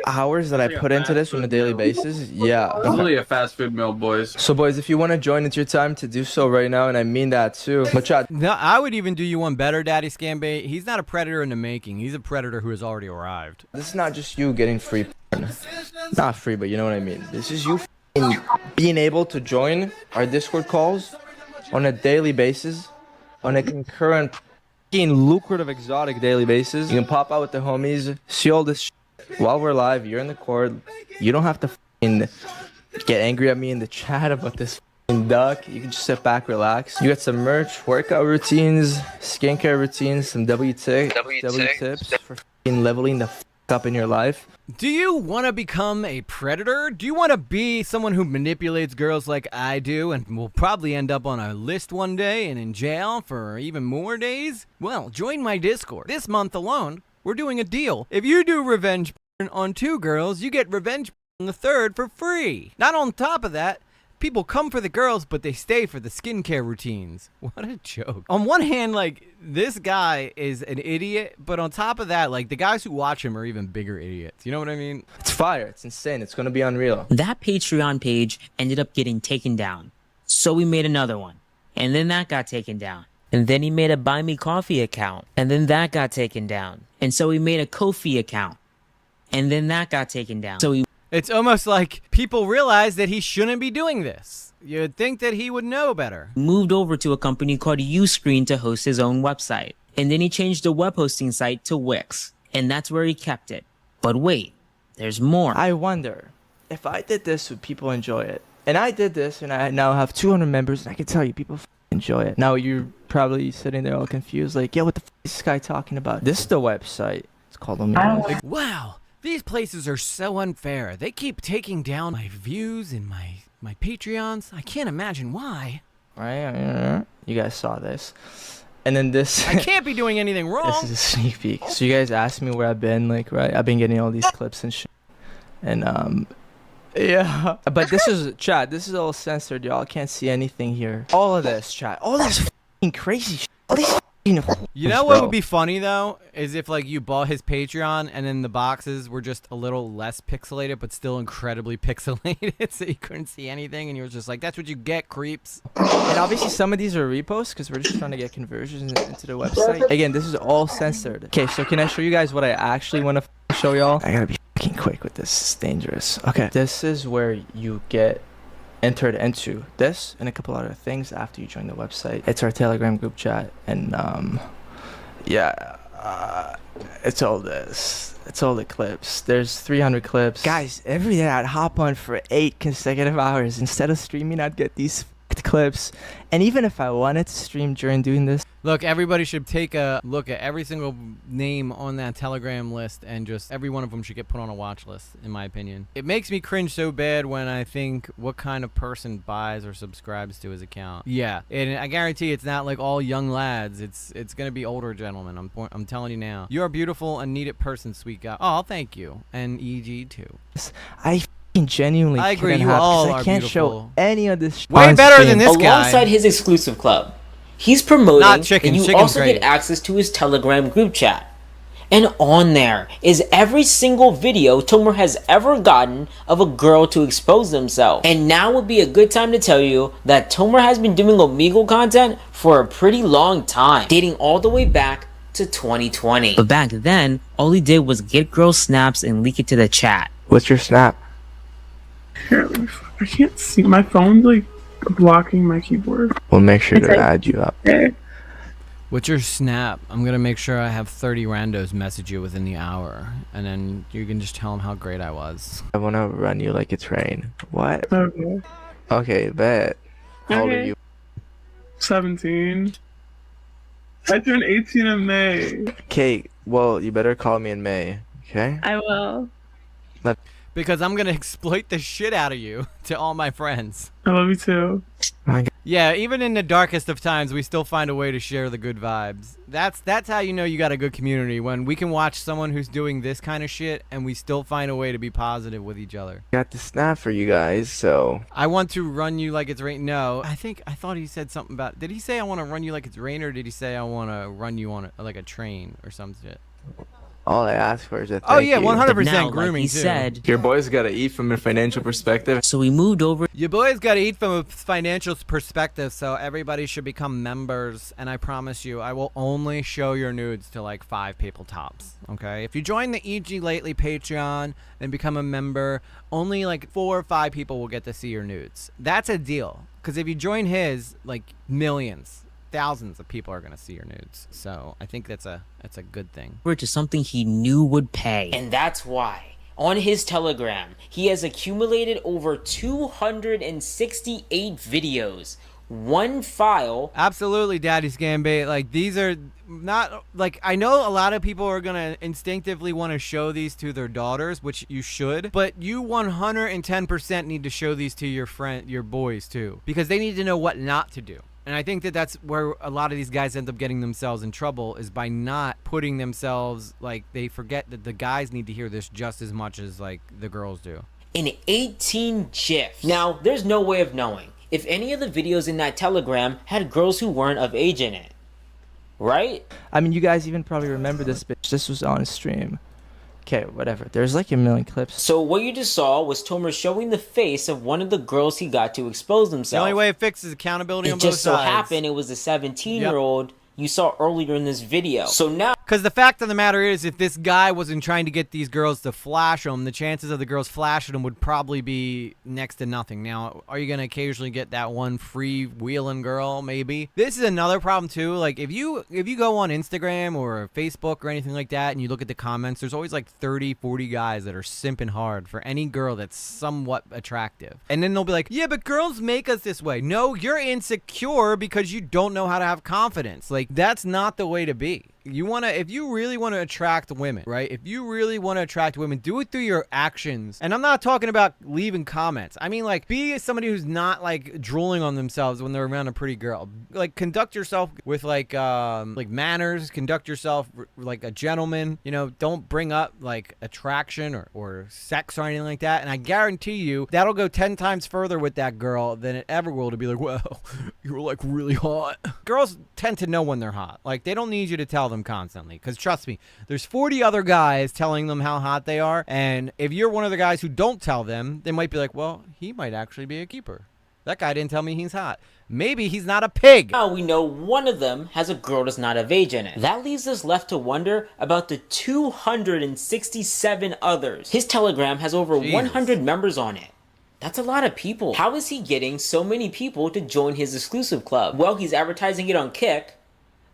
hours that I put into this on a daily basis, yeah. It's really a fast food meal, boys. So boys, if you want to join, it's your time to do so right now, and I mean that too. But chat. No, I would even do you one better, Daddy Scambait. He's not a predator in the making. He's a predator who has already arrived. This is not just you getting free. Not free, but you know what I mean. This is you being able to join our Discord calls on a daily basis, on a concurrent, lucrative, exotic daily basis. You can pop out with the homies, see all this shit while we're live. You're in the court. You don't have to get angry at me in the chat about this duck. You can just sit back, relax. You got some merch, workout routines, skincare routines, some W tips for leveling the up in your life. Do you want to become a predator? Do you want to be someone who manipulates girls like I do and will probably end up on a list one day and in jail for even more days? Well, join my Discord. This month alone, we're doing a deal. If you do revenge on 2 girls, you get revenge on the 3rd for free. Not on top of that, people come for the girls, but they stay for the skincare routines. What a joke. On one hand, like, this guy is an idiot, but on top of that, like, the guys who watch him are even bigger idiots. You know what I mean? It's fire. It's insane. It's gonna be unreal. That Patreon page ended up getting taken down. So we made another one. And then that got taken down. And then he made a Buy Me Coffee account. And then that got taken down. And so he made a Ko-fi account. And then that got taken down. So he... It's almost like people realize that he shouldn't be doing this. You'd think that he would know better. Moved over to a company called Uscreen to host his own website. And then he changed the web hosting site to Wix. And that's where he kept it. But wait, there's more. I wonder if I did this, would people enjoy it? And I did this, and I now have 200 members, and I can tell you, people enjoy it. Now you're probably sitting there all confused, like, yo, what the is this guy talking about? This is the website. It's called Omegas. Wow, these places are so unfair. They keep taking down my views and my Patreons. I can't imagine why. Right? You guys saw this. And then this... I can't be doing anything wrong. This is a sneak peek. So you guys asked me where I've been, like, right? I've been getting all these clips and shit. And, yeah. But this is, chat, this is all censored, y'all. Can't see anything here. All of this, chat. All this f***ing crazy shit. All these You know what would be funny though is if like you bought his Patreon and then the boxes were just a little less pixelated but still incredibly pixelated so you couldn't see anything and you were just like, that's what you get, creeps. And obviously some of these are reposts because we're just trying to get conversions into the website. Again, this is all censored. Okay, so can I show you guys what I actually want to show y'all? I gotta be fucking quick with this. It's dangerous. Okay, this is where you get entered into this and a couple other things after you join the website. It's our Telegram group chat, and it's all this. It's all the clips. There's 300 clips. Guys, every day I'd hop on for 8 consecutive hours. Instead of streaming, I'd get these clips. And even if I wanted to stream during doing this, look, everybody should take a look at every single name on that Telegram list and just every one of them should get put on a watch list, in my opinion. It makes me cringe so bad when I think what kind of person buys or subscribes to his account. Yeah, and I guarantee it's not like all young lads. It's gonna be older gentlemen. I'm telling you now. You're a beautiful and needed person, sweet guy. Oh, thank you. And EG too. I genuinely I agree. couldn't You have, all 'cause I are can't beautiful. show any of this Way on better stream. than this guy. Alongside his exclusive club, he's promoting, Not chicken. and you Chicken's also great. get access to his Telegram group chat. And on there is every single video Tomer has ever gotten of a girl to expose themselves. And now would be a good time to tell you that Tomer has been doing Omegle content for a pretty long time, dating all the way back to 2020. But back then, all he did was get girl snaps and leak it to the chat. What's your snap? Here, I can't see. My phone's like blocking my keyboard. We'll make sure to add you up. Okay. What's your snap? I'm gonna make sure I have 30 randos message you within the hour, and then you can just tell them how great I was. I want to run you like it's rain. What? Okay. Okay, bet. How old are Okay. you? 17. I turned 18 in May. Okay, well, you better call me in May, okay? I will. Because I'm gonna exploit the shit out of you to all my friends. I love you too. Yeah, even in the darkest of times, we still find a way to share the good vibes. That's how you know you got a good community, when we can watch someone who's doing this kind of shit and we still find a way to be positive with each other. Got the snap for you guys, so... I want to run you like it's rain. No, I thought he said something about... Did he say I want to run you like it's rain, or did he say I want to run you on like a train or some shit? All I ask for is a thank Oh yeah, you. 100% grooming like he too. said, Your boys gotta eat from a financial perspective. so we moved over. Your boys gotta eat from a financial perspective, so everybody should become members. And I promise you, I will only show your nudes to like 5 people tops. Okay, if you join the EG Lately Patreon and become a member, only like 4 or 5 people will get to see your nudes. That's a deal. Because if you join his, like millions, thousands of people are gonna see your nudes. So I think that's a good thing. To something he knew would pay. And that's why, on his Telegram, he has accumulated over 268 videos. One file. Absolutely, Daddy's Gambit. Like, these are not, like, I know a lot of people are gonna instinctively want to show these to their daughters, which you should, but you 110% need to show these to your boys too, because they need to know what not to do. And I think that's where a lot of these guys end up getting themselves in trouble, is by not putting themselves, like, they forget that the guys need to hear this just as much as, like, the girls do. In 18 GIFs. Now, there's no way of knowing if any of the videos in that Telegram had girls who weren't of age in it. Right? I mean, you guys even probably remember this bitch. This was on stream. Okay, whatever. There's like a million clips. So what you just saw was Tomer showing the face of one of the girls he got to expose himself. The only way it fixes accountability on It both just so sides. happened it was a 17-year-old you saw earlier in this video. So now... Because the fact of the matter is, if this guy wasn't trying to get these girls to flash him, the chances of the girls flashing him would probably be next to nothing. Now, are you going to occasionally get that one free-wheeling girl? Maybe. This is another problem, too. Like, if you go on Instagram or Facebook or anything like that and you look at the comments, there's always like 30, 40 guys that are simping hard for any girl that's somewhat attractive. And then they'll be like, yeah, but girls make us this way. No, you're insecure because you don't know how to have confidence. Like, that's not the way to be. If you really want to attract women, right? If you really want to attract women, do it through your actions. And I'm not talking about leaving comments. I mean, like, be somebody who's not like drooling on themselves when they're around a pretty girl. Like, conduct yourself with like manners, conduct yourself like a gentleman, you know, don't bring up like attraction or sex or anything like that. And I guarantee you that'll go 10 times further with that girl than it ever will to be like, well, you're like really hot. Girls tend to know when they're hot. Like, they don't need you to tell them constantly, because trust me, there's 40 other guys telling them how hot they are, and if you're one of the guys who don't tell them, they might be like, well, he might actually be a keeper. That guy didn't tell me he's hot. Maybe he's not a pig. Now we know one of them has a girl that's not of age in it. That leaves us left to wonder about the 267 others. His Telegram has over 100 members on it. That's a lot of people. How is he getting so many people to join his exclusive club? Well, he's advertising it on Kick,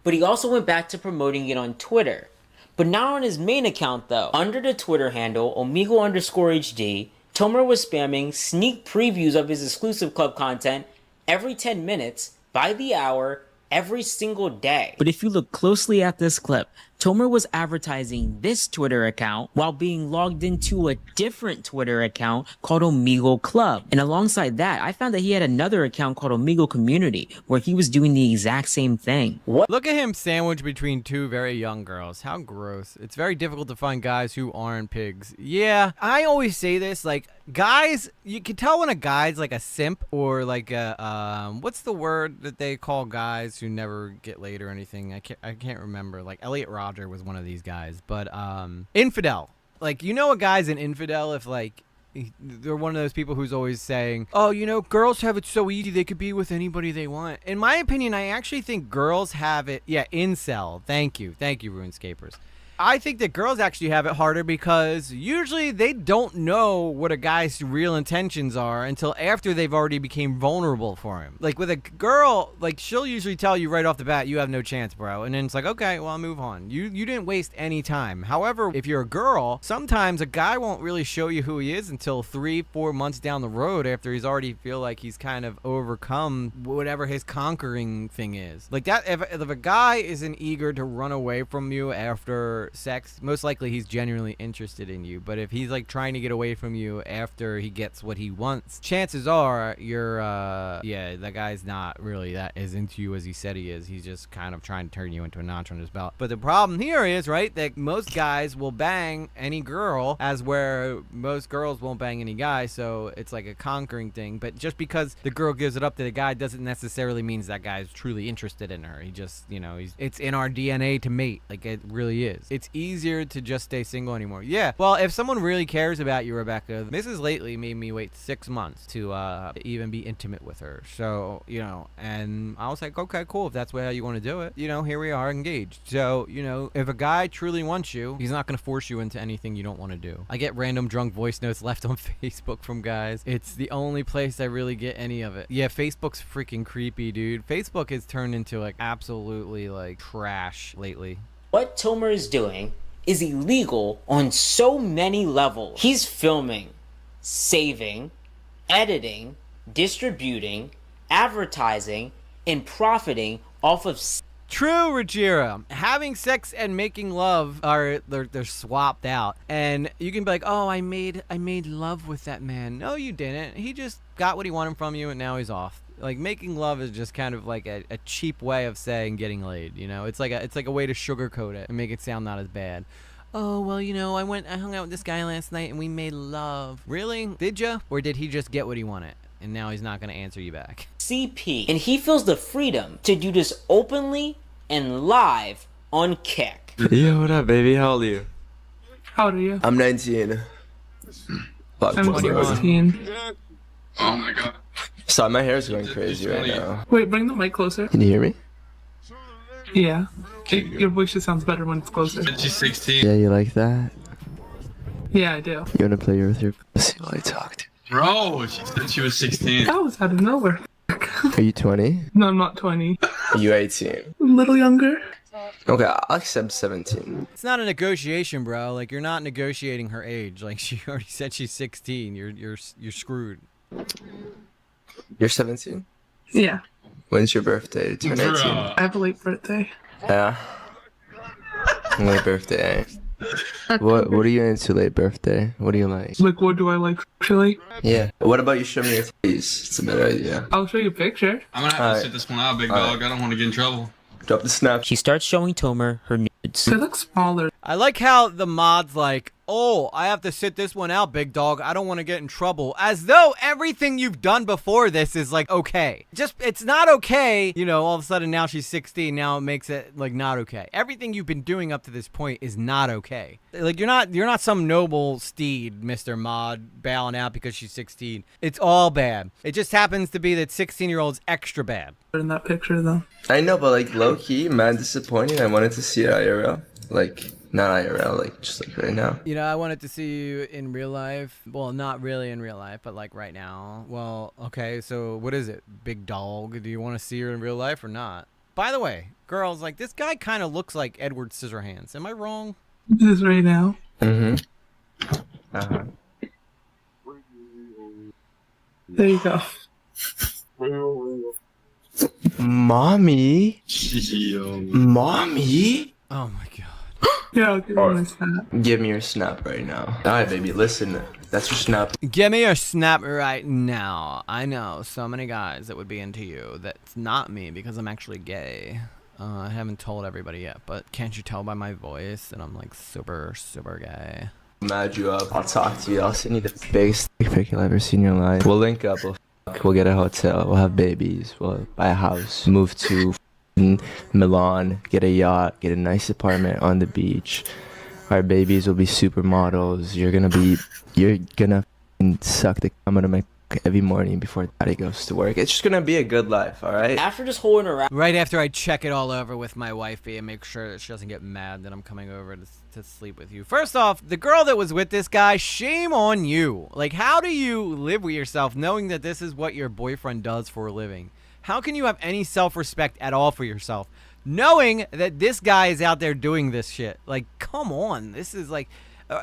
but he also went back to promoting it on Twitter. But not on his main account though. Under the Twitter handle, Omegle_HD, Tomer was spamming sneak previews of his exclusive club content every 10 minutes, by the hour, every single day. But if you look closely at this clip, Tomer was advertising this Twitter account while being logged into a different Twitter account called Omegle Club. And alongside that, I found that he had another account called Omegle Community where he was doing the exact same thing. What? Look at him sandwiched between two very young girls. How gross. It's very difficult to find guys who aren't pigs. Yeah, I always say this, like, guys, you can tell when a guy's like a simp or like a, what's the word that they call guys who never get laid or anything? I can't remember. Like, Elliot Rodger was one of these guys, but infidel. Like, you know, a guy's an infidel if like they're one of those people who's always saying, oh, you know, girls have it so easy, they could be with anybody they want. In my opinion, I actually think girls have it, yeah, incel. Thank you, RuneScapers. I think that girls actually have it harder because usually they don't know what a guy's real intentions are until after they've already became vulnerable for him. Like with a girl, like she'll usually tell you right off the bat, you have no chance, bro. And then it's like, okay, well, I'll move on. You didn't waste any time. However, if you're a girl, sometimes a guy won't really show you who he is until 3-4 months down the road after he's already feel like he's kind of overcome whatever his conquering thing is. Like that, if a guy isn't eager to run away from you after sex, most likely he's genuinely interested in you. But if he's like trying to get away from you after he gets what he wants, chances are you're yeah, that guy's not really that as into you as he said he is. He's just kind of trying to turn you into a notch on his belt. But the problem here is, right, that most guys will bang any girl, as where most girls won't bang any guy. So it's like a conquering thing. But just because the girl gives it up to the guy doesn't necessarily means that guy's truly interested in her. He just, you know, it's in our DNA to mate. Like, it really is. It's easier to just stay single anymore. Yeah, well, if someone really cares about you, Rebecca, Mrs. Lately made me wait 6 months to even be intimate with her. So, you know, and I was like, okay, cool, if that's how you want to do it, you know, here we are, engaged. So, you know, if a guy truly wants you, he's not going to force you into anything you don't want to do. I get random drunk voice notes left on Facebook from guys. It's the only place I really get any of it. Yeah, Facebook's freaking creepy, dude. Facebook has turned into like absolutely like trash lately. What Tomer is doing is illegal on so many levels. He's filming, saving, editing, distributing, advertising, and profiting off of True, Rajira. Having sex and making love are they're swapped out. And you can be like, oh, I made love with that man. No, you didn't. He just got what he wanted from you and now he's off. Like, making love is just kind of like a cheap way of saying getting laid, you know? It's like a way to sugarcoat it and make it sound not as bad. Oh, well, you know, I hung out with this guy last night and we made love. Really? Did ya? Or did he just get what he wanted and now he's not going to answer you back? CP. And he feels the freedom to do this openly and live on Kick. Yo, what up, baby? How old are you? How old are you? I'm 19. Fuck, I'm 16. Oh my god. Sorry, my hair's going crazy right now. Wait, bring the mic closer. Can you hear me? Yeah. Your voice just sounds better when it's closer. She's 16. Yeah, you like that? Yeah, I do. You wanna play with your pussy while I talk to Bro, she said she was 16. That was out of nowhere. you? Are you 20? No, I'm not 20. Are you 18? A little younger. Okay, I'll accept 17. It's not a negotiation, bro. Like, you're not negotiating her age. Like, she already said she's 16. You're screwed. You're 17? Yeah. When's your birthday? Turn 18. I have a late birthday. Yeah. Late birthday. What are you into late birthday? What do you like? Like, what do I like actually? Yeah. What about you show me your titties? It's a better idea. I'll show you a picture. I'm gonna have to sit this one out, big dog. I don't want to get in trouble. Drop the snap. She starts showing Tomer her nudes. They look smaller. I like how the mod's like, oh, I have to sit this one out, big dog. I don't want to get in trouble. As though everything you've done before this is like okay. Just, it's not okay. You know, all of a sudden now she's 16. Now it makes it like not okay. Everything you've been doing up to this point is not okay. Like you're not some noble steed, Mr. Mod, bailing out because she's 16. It's all bad. It just happens to be that 16-year-old's extra bad. In that picture, though. I know, but like low key, man, disappointing. I wanted to see it IRL. Like, not IRL, like just like right now. You know, I wanted to see you in real life. Well, not really in real life, but like right now. Well, okay, so what is it? Big dog? Do you want to see her in real life or not? By the way, girls, like this guy kind of looks like Edward Scissorhands. Am I wrong? This right now. Mm-hmm. Uh-huh. There you go. Mommy? Mommy? Oh my god. Yeah, I'll give you my snap. Give me your snap right now. Alright, baby, listen. That's your snap. Give me your snap right now. I know so many guys that would be into you. That's not me because I'm actually gay. I haven't told everybody yet, but can't you tell by my voice that I'm like super, super gay? Mad you up. I'll talk to you. I'll send you the biggest pic you'll ever see in your life. We'll link up. We'll get a hotel. We'll have babies. We'll buy a house. Move to Milan. Get a yacht. Get a nice apartment on the beach. Our babies will be supermodels. You're gonna suck the cum out of my every morning before daddy goes to work. It's just gonna be a good life, alright? After this whole interaction, Right after I check it all over with my wifey and make sure that she doesn't get mad that I'm coming over to sleep with you. First off, the girl that was with this guy, shame on you. Like, how do you live with yourself knowing that this is what your boyfriend does for a living? How can you have any self-respect at all for yourself, knowing that this guy is out there doing this shit? Like, come on. This is like,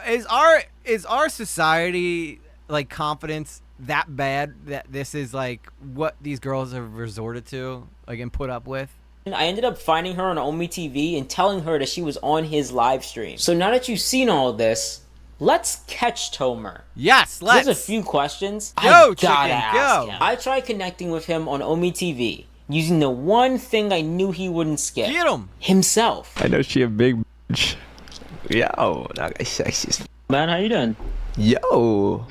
is our society, like, confidence that bad that this is like what these girls have resorted to, like, and put up with? I ended up finding her on Omi TV and telling her that she was on his live stream. So now that you've seen all of this, let's catch Tomer. Yes, let's. There's a few questions Go, I gotta chicken, ask go. him. I tried connecting with him on Omi TV using the one thing I knew he wouldn't skip. Get him. Himself. I know she a big bitch. Yo, that guy's sexy as Man, how you doing? Yo.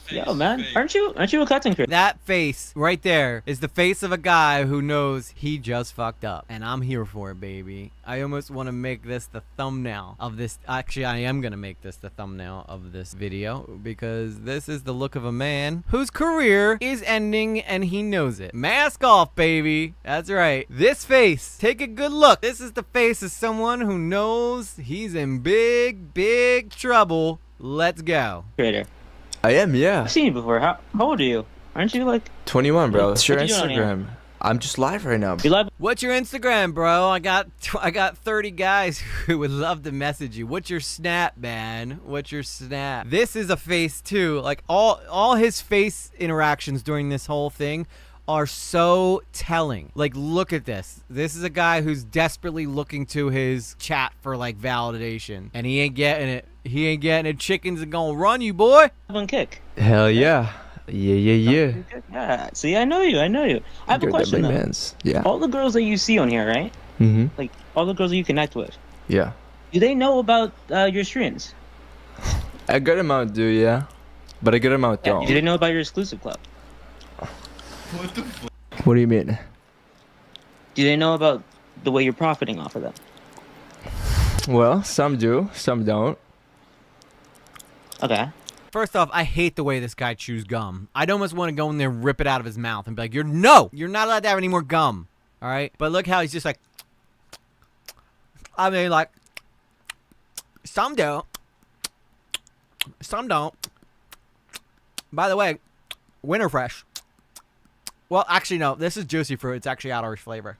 Yo, man, aren't you a content creator? That face right there is the face of a guy who knows he just fucked up, and I'm here for it, baby. I almost want to make this the thumbnail of this. Actually, I am gonna make this the thumbnail of this video because this is the look of a man whose career is ending and he knows it. Mask off, baby. That's right. This face, take a good look. This is the face of someone who knows he's in big, big trouble. Let's go. Creator. I am, yeah. I've seen you before. How old are you? Aren't you like 21, bro. It's your What you doing here? Instagram. I'm just live right now. you live? What's your Instagram, bro? I got 30 guys who would love to message you. What's your snap, man? What's your snap? This is a face too. Like all his face interactions during this whole thing are so telling. Like, look at this. This is a guy who's desperately looking to his chat for like validation, and he ain't getting it. He ain't getting it. Chickens are gonna run you, boy. One kick. Hell yeah. Yeah. Yeah. See, I know you. I have a question though. Yeah. All the girls that you see on here, right? Mm-hmm. Like all the girls that you connect with. Yeah. Do they know about your streams? A good amount do, yeah. But a good amount Yeah. don't. Do they know about your exclusive club? What do you mean? Do they know about the way you're profiting off of them? Well, some do, some don't. Okay. First off, I hate the way this guy chews gum. I'd almost want to go in there, rip it out of his mouth, and be like, you're not allowed to have any more gum. All right? But look how he's just like, I mean, like, some do. Some don't. By the way, winter fresh. Well, actually, no. This is juicy fruit. It's actually out of flavor.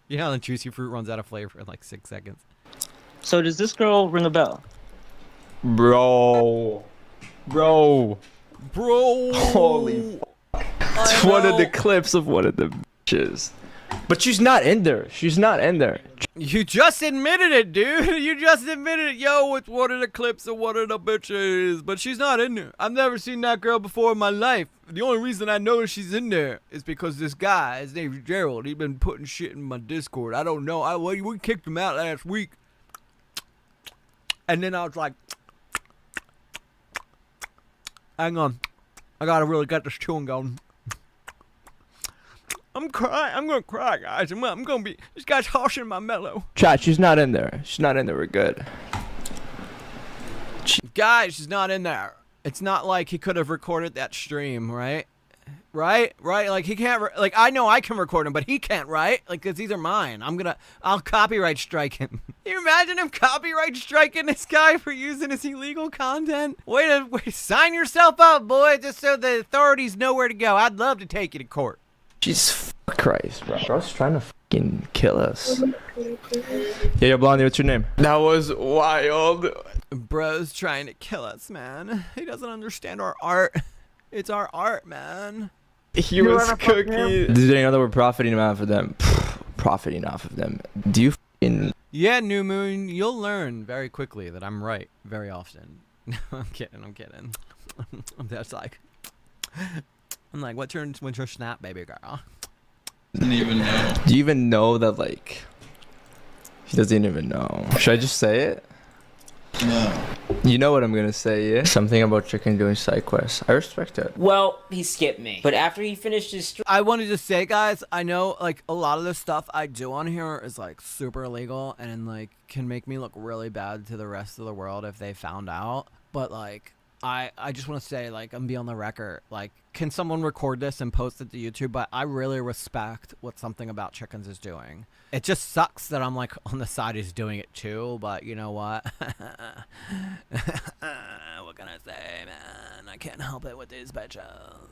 You know, the juicy fruit runs out of flavor in like 6 seconds. So does this girl ring a bell? Bro. Holy fuck. It's one of the clips of one of the bitches. But she's not in there. She's not in there. You just admitted it, dude. You just admitted it. Yo, it's one of the clips of one of the bitches. But she's not in there. I've never seen that girl before in my life. The only reason I know she's in there is because this guy, his name's Gerald, he's been putting shit in my Discord. I don't know. We kicked him out last week. And then I was like, hang on. I gotta really get this chewing going. I'm crying. I'm gonna cry, guys. I'm gonna be. This guy's harshing my mellow. Chat, she's not in there. She's not in there. We're good. Guys, she's not in there. It's not like he could have recorded that stream, right? Right? Like he can't. Like I know I can record him, but he can't, right? Like, cause these are mine. I'll copyright strike him. Can you imagine him copyright striking this guy for using his illegal content? Wait, sign yourself up, boy, just so the authorities know where to go. I'd love to take you to court. Jesus Christ, bro. Bro's trying to fucking kill us. Yeah, yo, Blondie, what's your name? That was wild. Bro's trying to kill us, man. He doesn't understand our art. It's our art, man. He was cooking. Did they know that we're profiting off of them? Profiting off of them. Do you fucking... Yeah, New Moon, you'll learn very quickly that I'm right very often. No, I'm kidding. I'm just like... I'm like, what's your snap, baby girl? Doesn't even know. Do you even know that, like... He doesn't even know. Should I just say it? No. You know what I'm gonna say, yeah? Something about chicken doing side quests. I respect it. Well, he skipped me. But after he finished his stream... I wanted to say, guys, I know, like, a lot of the stuff I do on here is, like, super illegal and, like, can make me look really bad to the rest of the world if they found out. But, like... I just want to say, like, I'm be on the record. Like, can someone record this and post it to YouTube? But I really respect what Something About Chickens is doing. It just sucks that I'm, like, on the side he's doing it too. But you know what? What can I say, man? I can't help it with these bitches.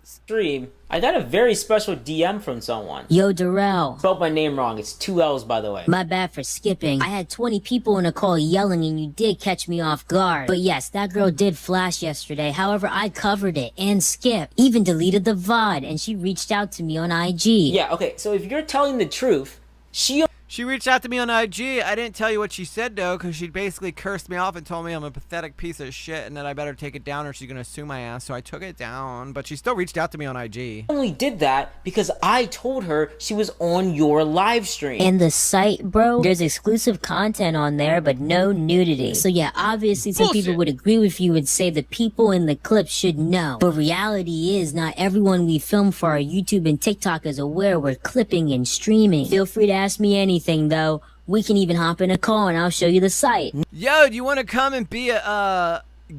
Stream, I got a very special DM from someone. Yo, Darrell. Spelled my name wrong. It's 2 L's, by the way. My bad for skipping. I had 20 people in a call yelling and you did catch me off guard. But yes, that girl did flash yesterday. However, I covered it and skipped. Even deleted the VOD and she reached out to me on IG. Yeah, okay, so if you're telling the truth, She reached out to me on IG. I didn't tell you what she said, though, because she basically cursed me off and told me I'm a pathetic piece of shit and that I better take it down or she's going to sue my ass. So I took it down, but she still reached out to me on IG. only did that because I told her she was on your live stream. And the site, bro, there's exclusive content on there, but no nudity. So yeah, obviously some people would agree with you and say the people in the clip should know. But reality is not everyone we film for our YouTube and TikTok is aware we're clipping and streaming. Feel free to ask me anything though. We can even hop in a call and I'll show you the site. Yo, do you want to come and be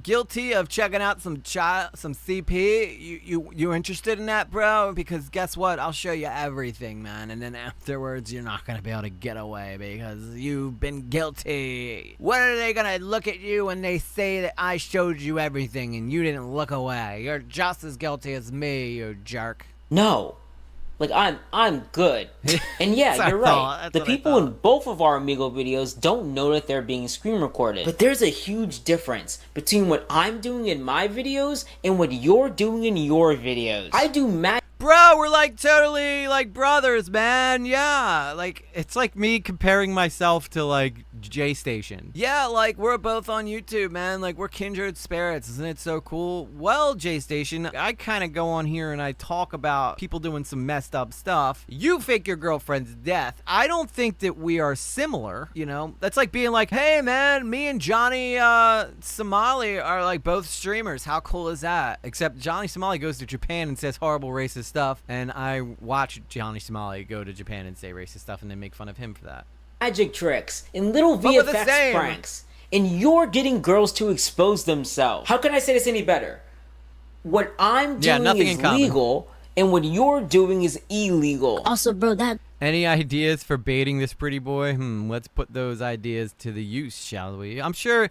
guilty of checking out some CP? You interested in that, bro? Because guess what? I'll show you everything, man. And then afterwards, you're not gonna be able to get away because you've been guilty. What are they gonna look at you when they say that I showed you everything and you didn't look away? You're just as guilty as me, you jerk. No. Like, I'm good. And yeah, you're right. The people in both of our Amigo videos don't know that they're being screen recorded. But there's a huge difference between what I'm doing in my videos and what you're doing in your videos. I do mad... Bro, we're like totally like brothers, man. Yeah, like it's like me comparing myself to like J Station. Yeah, like we're both on YouTube, man. Like we're kindred spirits. Isn't it so cool? Well, J Station, I kind of go on here and I talk about people doing some messed up stuff. You fake your girlfriend's death. I don't think that we are similar, you know? That's like being like, hey man, me and Johnny Somali are like both streamers. How cool is that? Except Johnny Somali goes to Japan and says horrible racist stuff, and I watch Johnny Somali go to Japan and say racist stuff and then make fun of him for that. Magic tricks and little VFX pranks, and you're getting girls to expose themselves. How can I say this any better? What I'm doing is legal, and what you're doing is illegal. Also, bro, that Any ideas for baiting this pretty boy? Let's put those ideas to the use, shall we? I'm sure,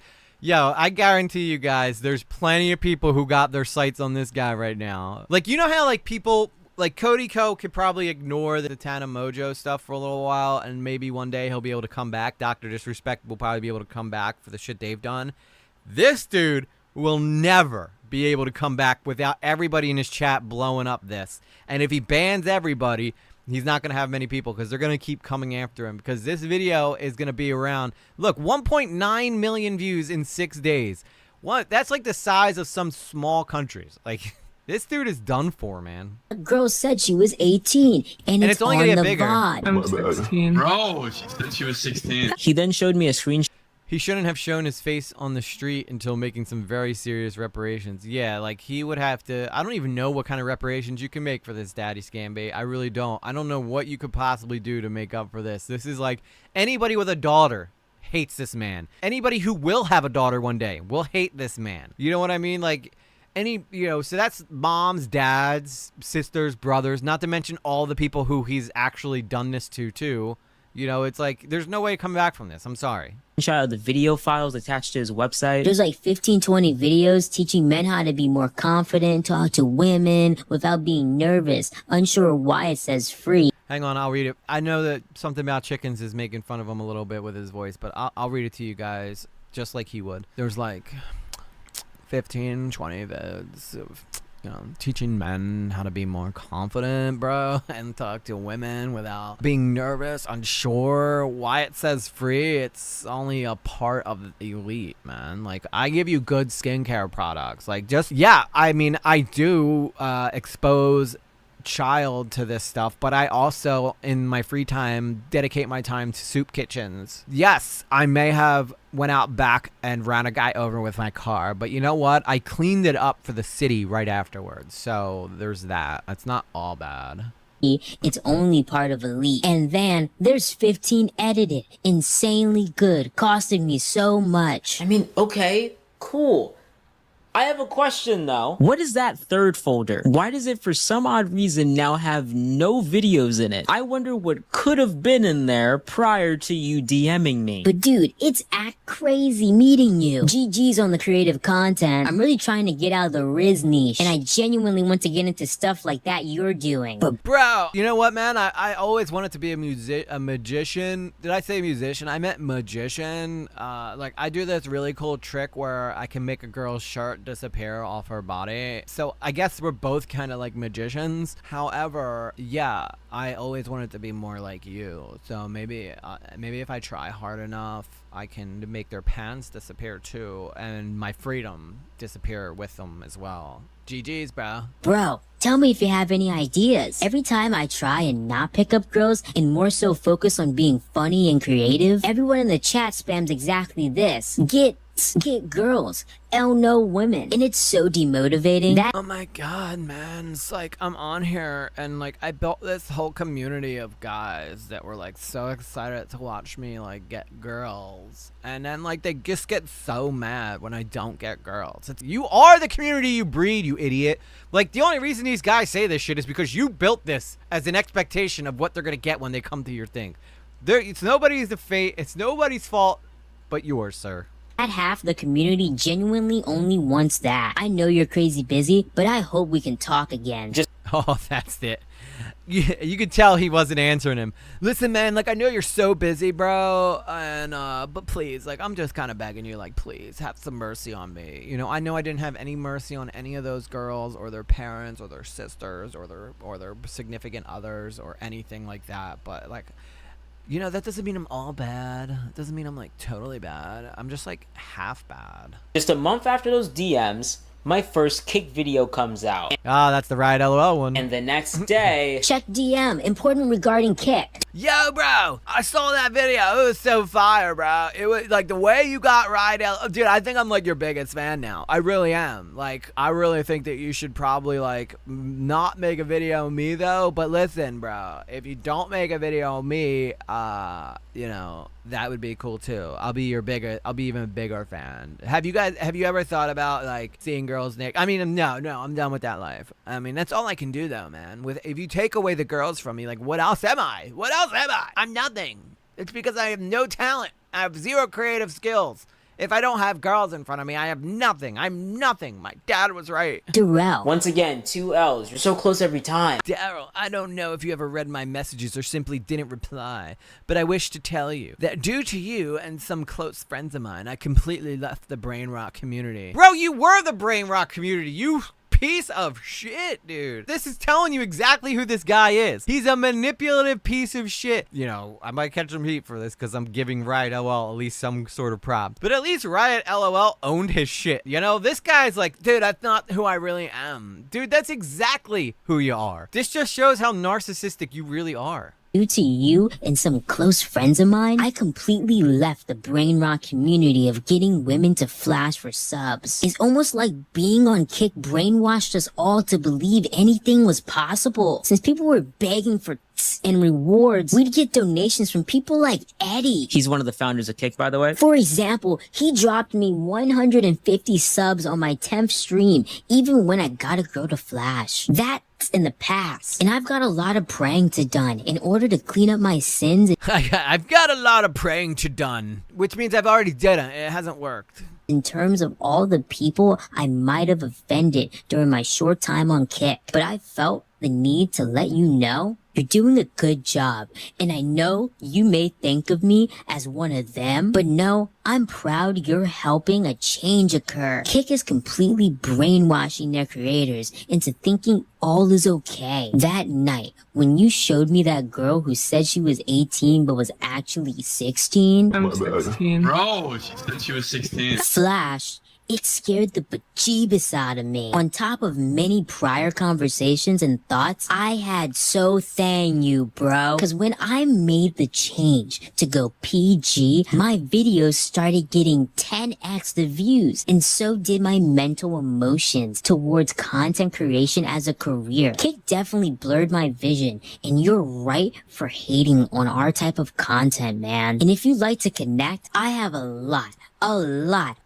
I guarantee you guys, there's plenty of people who got their sights on this guy right now. Like, you know how, like, people, like, Cody Co could probably ignore the Tana Mojo stuff for a little while, and maybe one day he'll be able to come back. Dr. Disrespect will probably be able to come back for the shit they've done. This dude will never be able to come back without everybody in his chat blowing up this. And if he bans everybody, he's not going to have many people because they're going to keep coming after him because this video is going to be around, look, 1.9 million views in 6 days. What? That's like the size of some small countries. Like, this dude is done for, man. girl said she was 18, and it's only on gonna the get bigger. VOD. I'm 16. Bro, she said she was 16. He then showed me a screenshot. He shouldn't have shown his face on the street until making some very serious reparations. Yeah, like he would have to. I don't even know what kind of reparations you can make for this daddy scam bait. I really don't. I don't know what you could possibly do to make up for this. This is like anybody with a daughter hates this man. Anybody who will have a daughter one day will hate this man. You know what I mean? Like so that's moms, dads, sisters, brothers, not to mention all the people who he's actually done this to too. You know, it's like there's no way to come back from this. I'm sorry. Of the video files attached to his website. There's like 15, 20 videos teaching men how to be more confident, talk to women without being nervous, unsure why it says free. Hang on, I'll read it. I know that Something About Chickens is making fun of him a little bit with his voice, but I'll read it to you guys just like he would. There's like 15, 20 vids of, teaching men how to be more confident, bro, and talk to women without being nervous, unsure why it says free. It's only a part of the elite, man. Like, I give you good skincare products. Like, I mean, I do expose child to this stuff, but I also in my free time dedicate my time to soup kitchens. Yes, I may have went out back and ran a guy over with my car, but you know what, I cleaned it up for the city right afterwards, so there's that. It's not all bad. It's only part of elite. And then there's 15 edited, insanely good, costing me so much. I mean, okay, cool. I have a question though. What is that third folder? Why does it for some odd reason now have no videos in it? I wonder what could have been in there prior to you DMing me. But dude, it's act crazy meeting you. GG's on the creative content. I'm really trying to get out of the Riz niche, and I genuinely want to get into stuff like that you're doing. But bro, you know what, man? I always wanted to be a magician. Did I say musician? I meant magician. Like, I do this really cool trick where I can make a girl's shirt disappear off her body. So I guess we're both kind of like magicians. However, yeah, I always wanted to be more like you. So maybe if I try hard enough, I can make their pants disappear too, and my freedom disappear with them as well. GG's, bro. Bro, tell me if you have any ideas. Every time I try and not pick up girls and more so focus on being funny and creative, everyone in the chat spams exactly this. Get girls, no women, and it's so demotivating that— oh my god, man, it's like I'm on here and like I built this whole community of guys that were like so excited to watch me like get girls, and then like they just get so mad when I don't get girls. You are the community you breed, you idiot. Like, the only reason these guys say this shit is because you built this as an expectation of what they're gonna get when they come to your thing. It's nobody's it's nobody's fault but yours, sir. That half the community genuinely only wants that. I know you're crazy busy, but I hope we can talk again. Oh, that's it. You could tell he wasn't answering him. Listen, man, like, I know you're so busy, bro, and but please, like, I'm just kind of begging you, like, please have some mercy on me. You know I didn't have any mercy on any of those girls or their parents or their sisters or their significant others or anything like that, but like, that doesn't mean I'm all bad. It doesn't mean I'm like totally bad. I'm just like half bad. Just a month after those DMs, my first kick video comes out. Ah, that's the right LOL one. And the next day... check DM, important regarding kick. Yo, bro, I saw that video. It was so fire, bro. It was like the way you got right, dude. I think I'm like your biggest fan now. I really am. Like, I really think that you should probably like not make a video of me though. But listen, bro, if you don't make a video of me, that would be cool too. I'll be even a bigger fan. Have you ever thought about like seeing girls naked? I mean, no, I'm done with that life. I mean, that's all I can do though, man. If you take away the girls from me, like what else am I? What else am I? I'm nothing. It's because I have no talent. I have zero creative skills. If I don't have girls in front of me, I have nothing. I'm nothing. My dad was right. Darrell. Once again, 2 L's. You're so close every time. Daryl, I don't know if you ever read my messages or simply didn't reply, but I wish to tell you that due to you and some close friends of mine, I completely left the Brain Rock community. Bro, you were the Brain Rock community. You piece of shit, dude. This is telling you exactly who this guy is. He's a manipulative piece of shit. You know, I might catch some heat for this because I'm giving Riot LOL at least some sort of prop. But at least Riot LOL owned his shit. You know, this guy's like, dude, that's not who I really am. Dude, that's exactly who you are. This just shows how narcissistic you really are. Due to you and some close friends of mine, I completely left the Brain Rock community of getting women to flash for subs. It's almost like being on Kick brainwashed us all to believe anything was possible. Since people were begging for and rewards, we'd get donations from people like Eddie. He's one of the founders of Kick, by the way. For example, he dropped me 150 subs on my 10th stream, even when I got a girl to flash. That's in the past, and I've got a lot of praying to done in order to clean up my sins. I've got a lot of praying to done, which means I've already done it. It hasn't worked. In terms of all the people I might have offended during my short time on Kick, but I felt the need to let you know you're doing a good job, and I know you may think of me as one of them, but no, I'm proud you're helping a change occur. Kick is completely brainwashing their creators into thinking all is okay. That night, when you showed me that girl who said she was 18 but was actually 16. I'm 16. Bro, she said she was 16. Flash. It scared the bejeebus out of me. On top of many prior conversations and thoughts, I had so thank you, bro. Cause when I made the change to go PG, my videos started getting 10x the views. And so did my mental emotions towards content creation as a career. Kick definitely blurred my vision. And you're right for hating on our type of content, man. And if you'd like to connect, I have a lot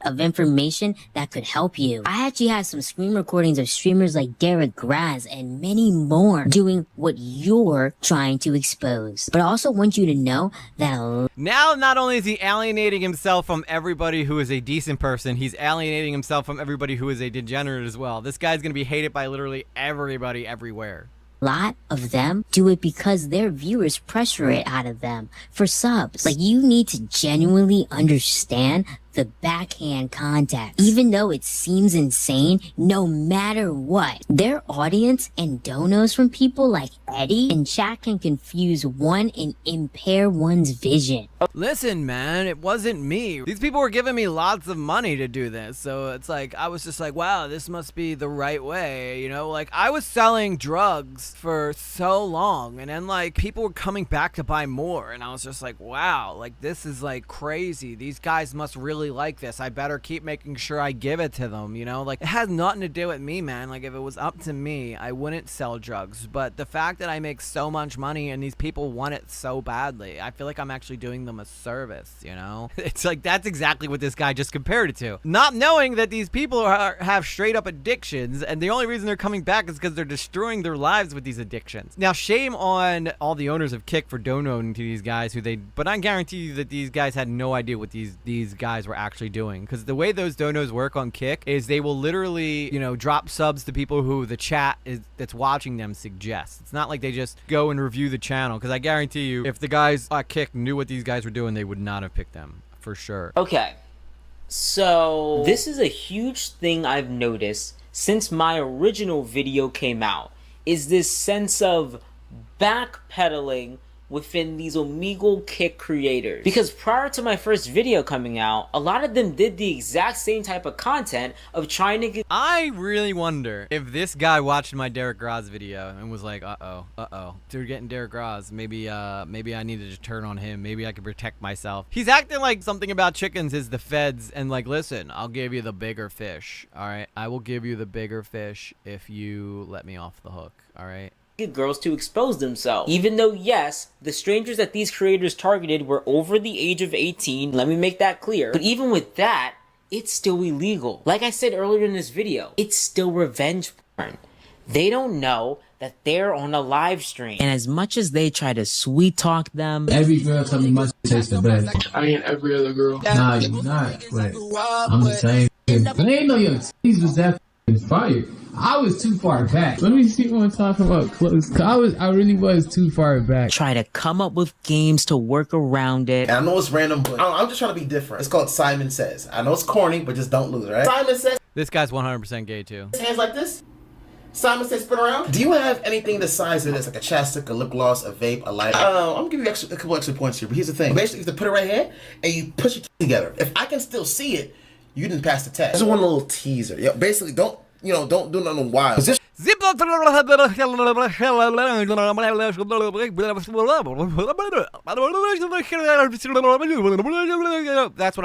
of information that could help you. I actually have some screen recordings of streamers like Derek Graz and many more doing what you're trying to expose. But I also want you to know that now not only is he alienating himself from everybody who is a decent person, he's alienating himself from everybody who is a degenerate as well. This guy's gonna be hated by literally everybody everywhere. lot of them do it because their viewers pressure it out of them for subs. Like, you need to genuinely understand the backhand context. Even though it seems insane, no matter what, their audience and donos from people like Eddie and chat can confuse one and impair one's vision. Listen, man, it wasn't me. These people were giving me lots of money to do this, so it's like, I was just like, wow, this must be the right way, you know? Like, I was selling drugs for so long, and then, like, people were coming back to buy more, and I was just like, wow, like, this is, like, crazy. These guys must really like this. I better keep making sure I give it to them, you know? Like, it has nothing to do with me, man. Like, if it was up to me, I wouldn't sell drugs, but the fact that I make so much money and these people want it so badly, I feel like I'm actually doing them a service, you know? It's like, that's exactly what this guy just compared it to. Not knowing that these people have straight up addictions, and the only reason they're coming back is because they're destroying their lives with these addictions. Now, shame on all the owners of Kick for donating to these guys but I guarantee you that these guys had no idea what these guys were actually doing, because the way those donos work on Kick is they will literally, you know, drop subs to people who the chat that's watching them suggests. It's not like they just go and review the channel, because I guarantee you, if the guys at Kick knew what these guys were doing, they would not have picked them, for sure. Okay, so this is a huge thing I've noticed since my original video came out, is this sense of backpedaling within these Omegle Kick creators. Because prior to my first video coming out, a lot of them did the exact same type of content of trying to get— I really wonder if this guy watched my Derek Graz video and was like, dude, getting Derek Graz, maybe I needed to turn on him, maybe I could protect myself. He's acting like Something About Chickens is the feds, and like, listen, I'll give you the bigger fish, alright? I will give you the bigger fish if you let me off the hook, alright? get girls to expose themselves. Even though, yes, the strangers that these creators targeted were over the age of 18, let me make that clear. But even with that, it's still illegal. Like I said earlier in this video, it's still revenge porn. They don't know that they're on a live stream. And as much as they try to sweet talk them, Every girl tell me my taste the best. I mean, every other girl. Nah, you're not. But I'm the same. But I ain't know your titties was that fire. I was too far back. Let me see what I'm talking about close. I really was too far back. Try to come up with games to work around it. And I know it's random, but I'm just trying to be different. It's called Simon Says. I know it's corny, but just don't lose, right? Simon Says. This guy's 100% gay too. Hands like this. Simon Says spin around. Do you have anything the size of this, like a chapstick, a lip gloss, a vape, a lighter? I'm gonna give you a couple extra points here, but here's the thing. Basically, you have to put it right here, and you push it together. If I can still see it, you didn't pass the test. Just one little teaser. Yeah, basically, don't do nothing wild. That's what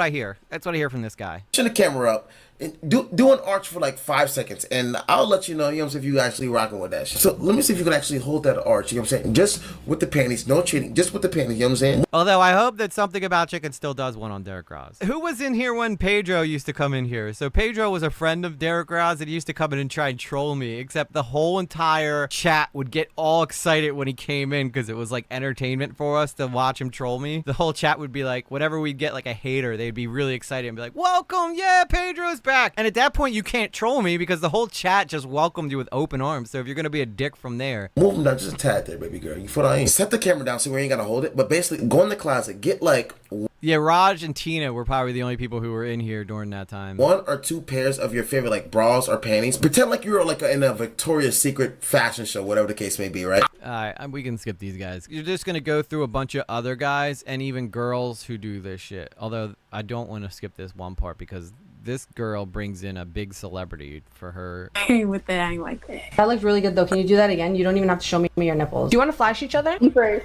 I hear. That's what I hear from this guy. Turn the camera up. And do an arch for like 5 seconds, and I'll let you know, you know what I'm saying, if you actually rocking with that shit. So let me see if you can actually hold that arch, you know what I'm saying? Just with the panties, no cheating, just with the panties, you know what I'm saying? Although I hope that Something About Chicken still does one on Derek Ross. Who was in here when Pedro used to come in here? So Pedro was a friend of Derek Ross and he used to come in and try and troll me, except the whole entire chat would get all excited when he came in because it was like entertainment for us to watch him troll me. The whole chat would be like, whenever we'd get like a hater, they'd be really excited and be like, welcome, yeah, Pedro's back. And at that point, you can't troll me because the whole chat just welcomed you with open arms. So if you're going to be a dick from there. Move them down just a tad there, baby girl. You feel I ain't. Set the camera down so we ain't got to hold it. But basically, go in the closet. Get like... Yeah, Raj and Tina were probably the only people who were in here during that time. 1 or 2 pairs of your favorite like bras or panties. Pretend like you're like in a Victoria's Secret fashion show, whatever the case may be, right? Alright, we can skip these guys. You're just going to go through a bunch of other guys and even girls who do this shit. Although, I don't want to skip this one part because... this girl brings in a big celebrity for her. Hey, with the hang like that. That looked really good though. Can you do that again? You don't even have to show me your nipples. Do you want to flash each other?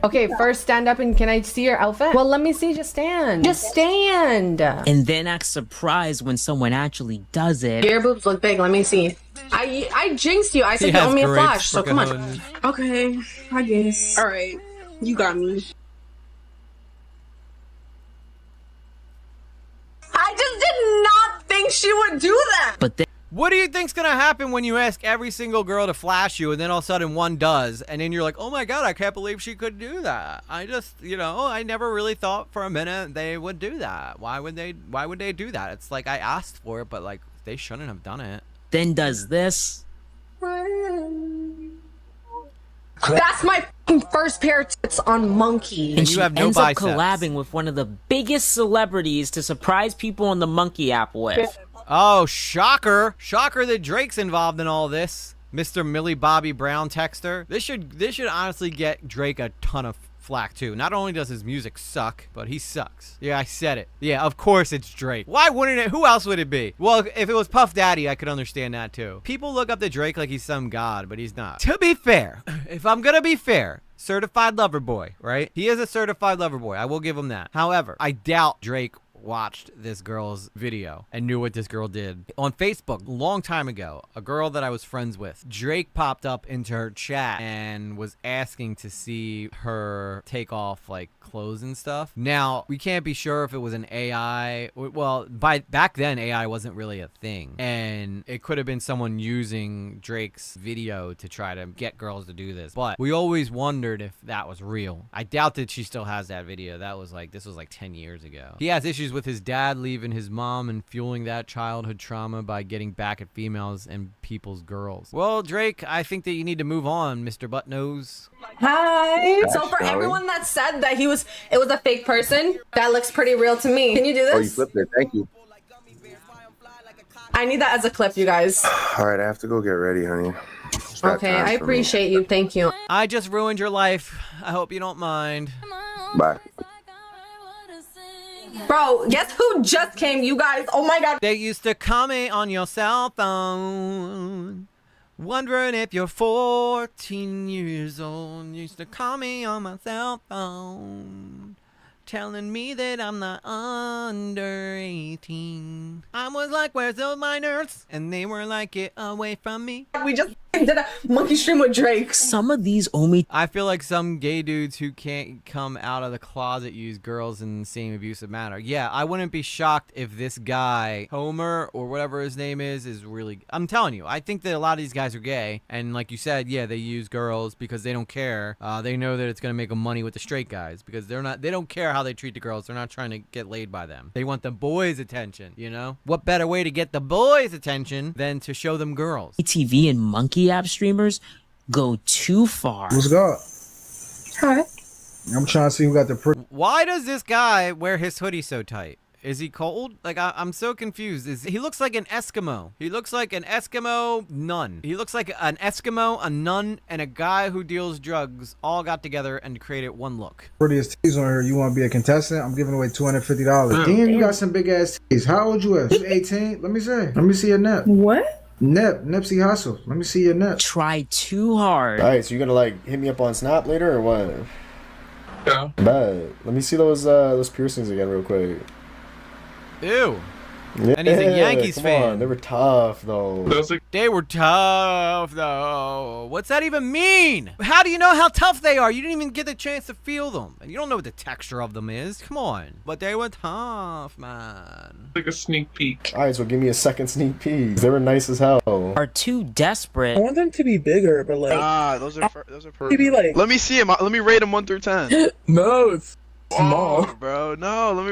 Okay, first stand up and can I see your outfit? Well, let me see. Just stand. Just stand. And then act surprised when someone actually does it. Your boobs look big. Let me see. I jinxed you. I said you owe me a flash, so come on. Okay, I guess. All right, you got me. I just did not think she would do that. But then, what do you think's gonna happen when you ask every single girl to flash you and then all of a sudden one does and then you're like, oh my god, I can't believe she could do that. I just, you know, I never really thought for a minute they would do that. Why would they do that? It's like I asked for it, but like they shouldn't have done it. Then does this. That's my first pair of tits on Monkey. And you have no ends up biceps. collabing with one of the biggest celebrities to surprise people on the Monkey app with. Oh, shocker. Shocker that Drake's involved in all this. Mr. Millie Bobby Brown texter. This should honestly get Drake a ton of flack too. Not only does his music suck, but he sucks. Yeah, I said it. Yeah, of course it's Drake. Why wouldn't it? Who else would it be? Well, if it was Puff Daddy, I could understand that too. People look up to Drake like he's some god, but he's not. To be fair, if I'm gonna be fair, certified lover boy, right? He is a certified lover boy. I will give him that. However, I doubt Drake watched this girl's video and knew what this girl did. On Facebook, a long time ago, a girl that I was friends with, Drake popped up into her chat and was asking to see her take off like clothes and stuff. Now, we can't be sure if it was an AI. Well, back then, AI wasn't really a thing. And it could have been someone using Drake's video to try to get girls to do this. But we always wondered if that was real. I doubt that she still has that video. This was like 10 years ago. He has issues with his dad leaving his mom and fueling that childhood trauma by getting back at females and people's girls. Well, Drake, I think that you need to move on, Mr. Buttnose. Hi. So for everyone that said that it was a fake person, that looks pretty real to me. Can you do this? Oh, you flipped it. Thank you. I need that as a clip, you guys. All right, I have to go get ready, honey. Okay, I appreciate you. Thank you. I just ruined your life. I hope you don't mind. Bye. Bro, guess who just came, you guys? Oh my god. They used to comment on your cell phone, wondering if you're 14 years old. Used to call me on my cell phone, telling me that I'm not under 18. I was like, where's those minors? And they were like, get away from me. We just did a monkey stream with Drake. Some of these only. I feel like some gay dudes who can't come out of the closet use girls in the same abusive manner. Yeah, I wouldn't be shocked if this guy, Homer, or whatever his name is really... I'm telling you, I think that a lot of these guys are gay. And like you said, yeah, they use girls because they don't care. They know that it's going to make them money with the straight guys because they don't care how they treat the girls. They're not trying to get laid by them. They want the boys' attention, you know? What better way to get the boys' attention than to show them girls? TV and monkey app streamers go too far. What's good? Hi. I'm trying to see who got the Why does this guy wear his hoodie so tight? Is he cold? Like, I'm so confused. He looks like an Eskimo. He looks like an Eskimo nun. He looks like an Eskimo, a nun, and a guy who deals drugs all got together and created one look. prettiest titties on here. You want to be a contestant? I'm giving away $250. Damn, you got some big ass titties. How old you is? You 18? Let me see. Let me see your nip. What? Nipsey Hussle. Let me see your nip. Try too hard. All right, so you're gonna like hit me up on Snap later or what? Yeah. Bet. Let me see those piercings again real quick. Ew. Yeah, And he's a Yankees come fan. on, they were tough though. They were tough, though. What's that even mean? How do you know how tough they are? You didn't even get the chance to feel them. And you don't know what the texture of them is. Come on. But they were tough, man. Like a sneak peek. All right, so give me a second sneak peek. They were nice as hell. Are too desperate. I want them to be bigger, but like. Those are perfect. Maybe like. Let me see him. Let me rate him 1 through 10. No, it's small. Oh, bro. No, let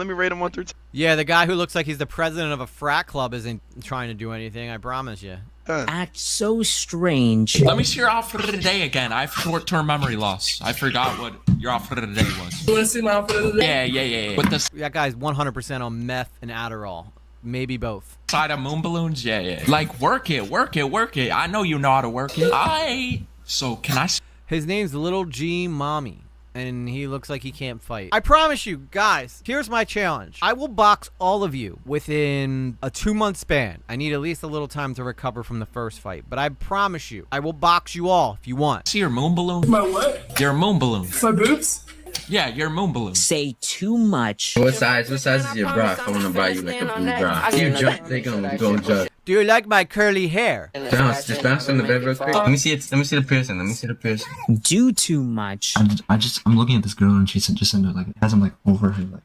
me rate him 1 through 10. Yeah, the guy who looks like he's the president of a frat club isn't trying to do anything, I promise you. Act so strange. Let me see your outfit of the day again. I have short-term memory loss. I forgot what your outfit of the day was. You want to see my outfit of the day? Yeah. With the That guy's 100% on meth and Adderall. Maybe both. side of moon balloons? Yeah. Like, work it. I know you know how to work it. So, can I... His name's Little G Mommy. And he looks like he can't fight. I promise you, guys, here's my challenge. I will box all of you within a 2-month span. I need at least a little time to recover from the first fight. But I promise you, I will box you all if you want. See your moon balloon? My what? Your moon balloon. My boobs? Yeah, your moon balloon. Say too much. What size is your bra? I want to buy you like a blue bra. You judge, they gonna go judge. Do you like my curly hair? Just bounce on the bed real quick. Let me see the piercing. Do too much. I'm looking at this girl and she's just in like has him like over her like.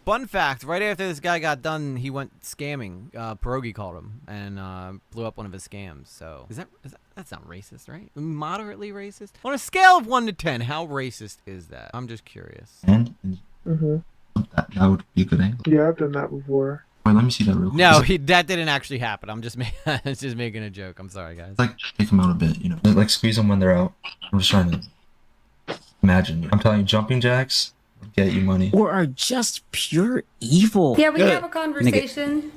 Fun fact, right after this guy got done, he went scamming. Pierogi called him and blew up one of his scams. So that's not racist, right? Moderately racist? On a scale of 1 to 10, how racist is that? I'm just curious. And that would be a good angle. Yeah, I've done that before. Wait, let me see that real quick. No, that didn't actually happen. I'm just just making a joke. I'm sorry, guys. Like take them out a bit, you know. Like squeeze them when they're out. I'm just trying to imagine. I'm telling you, jumping jacks get you money. Or are just pure evil. Yeah, we have a conversation.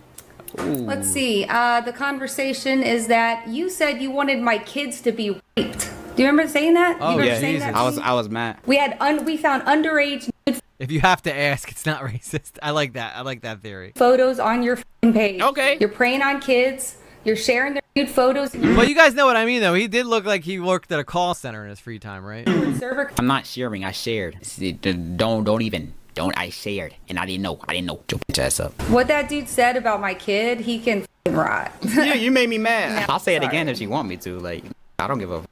Let's see. The conversation is that you said you wanted my kids to be raped. Do you remember saying that? Oh, you remember yeah, saying that? I was mad. We found underage nude If you have to ask, it's not racist. I like that. I like that theory. photos on your page. Okay. You're preying on kids. You're sharing their nude photos. Well, you guys know what I mean, though. He did look like he worked at a call center in his free time, right? I'm not sharing. I shared. Don't. I shared, and I didn't know. Your bitch ass up. What that dude said about my kid, he can f***ing rot. Yeah, you made me mad. I'll say it again if you want me to. Like, I don't give a.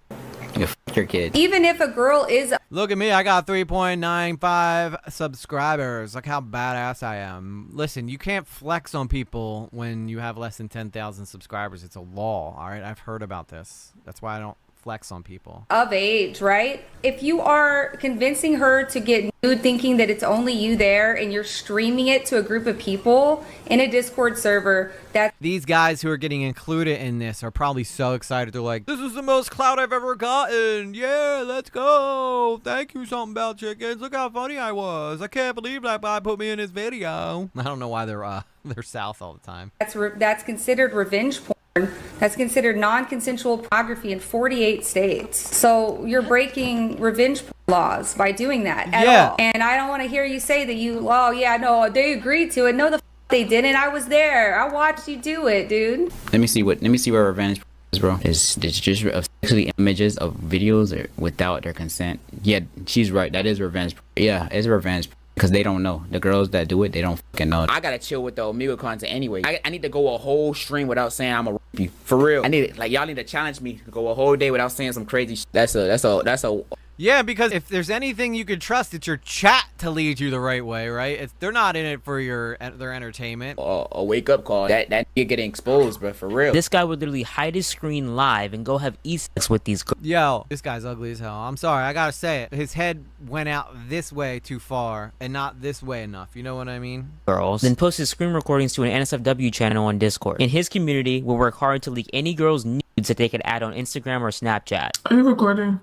You f your kid. Even if a girl is. Look at me. I got 3.95 subscribers. Look how badass I am. Listen, you can't flex on people when you have less than 10,000 subscribers. It's a law, all right? I've heard about this. That's why I don't flex on people. Of age, right? If you are convincing her to get nude thinking that it's only you there and you're streaming it to a group of people in a Discord server, that these guys who are getting included in this are probably so excited. They're like, this is the most clout I've ever gotten. Yeah, let's go. Thank you, Something About Chickens. Look how funny I was. I can't believe that guy put me in his video. I don't know why they're south all the time. that's considered revenge porn. That's considered non-consensual pornography in 48 states. So you're breaking revenge porn laws by doing that at all. And I don't want to hear you say that they agreed to it. No, the f they didn't. I was there. I watched you do it, dude. Let me see where revenge is, bro. It's just of sexually images of videos without their consent. Yeah, she's right. That is revenge. Yeah, it's revenge. Because they don't know. The girls that do it, they don't fucking know. I gotta chill with the Omega content anyway. I need to go a whole stream without saying I'm a you for real. I need it. Like y'all need to challenge me to go a whole day without saying some crazy shit. That's a. Yeah, because if there's anything you could trust, it's your chat to lead you the right way, right? They're not in it for their entertainment. A wake up call. That nigga getting exposed, bro, for real. This guy would literally hide his screen live and go have e-sex with these girls. Yo, this guy's ugly as hell. I'm sorry, I gotta say it. His head went out this way too far and not this way enough. You know what I mean? Then post his screen recordings to an NSFW channel on Discord. In his community, will work hard to leak any girls' nudes that they could add on Instagram or Snapchat. Are you recording?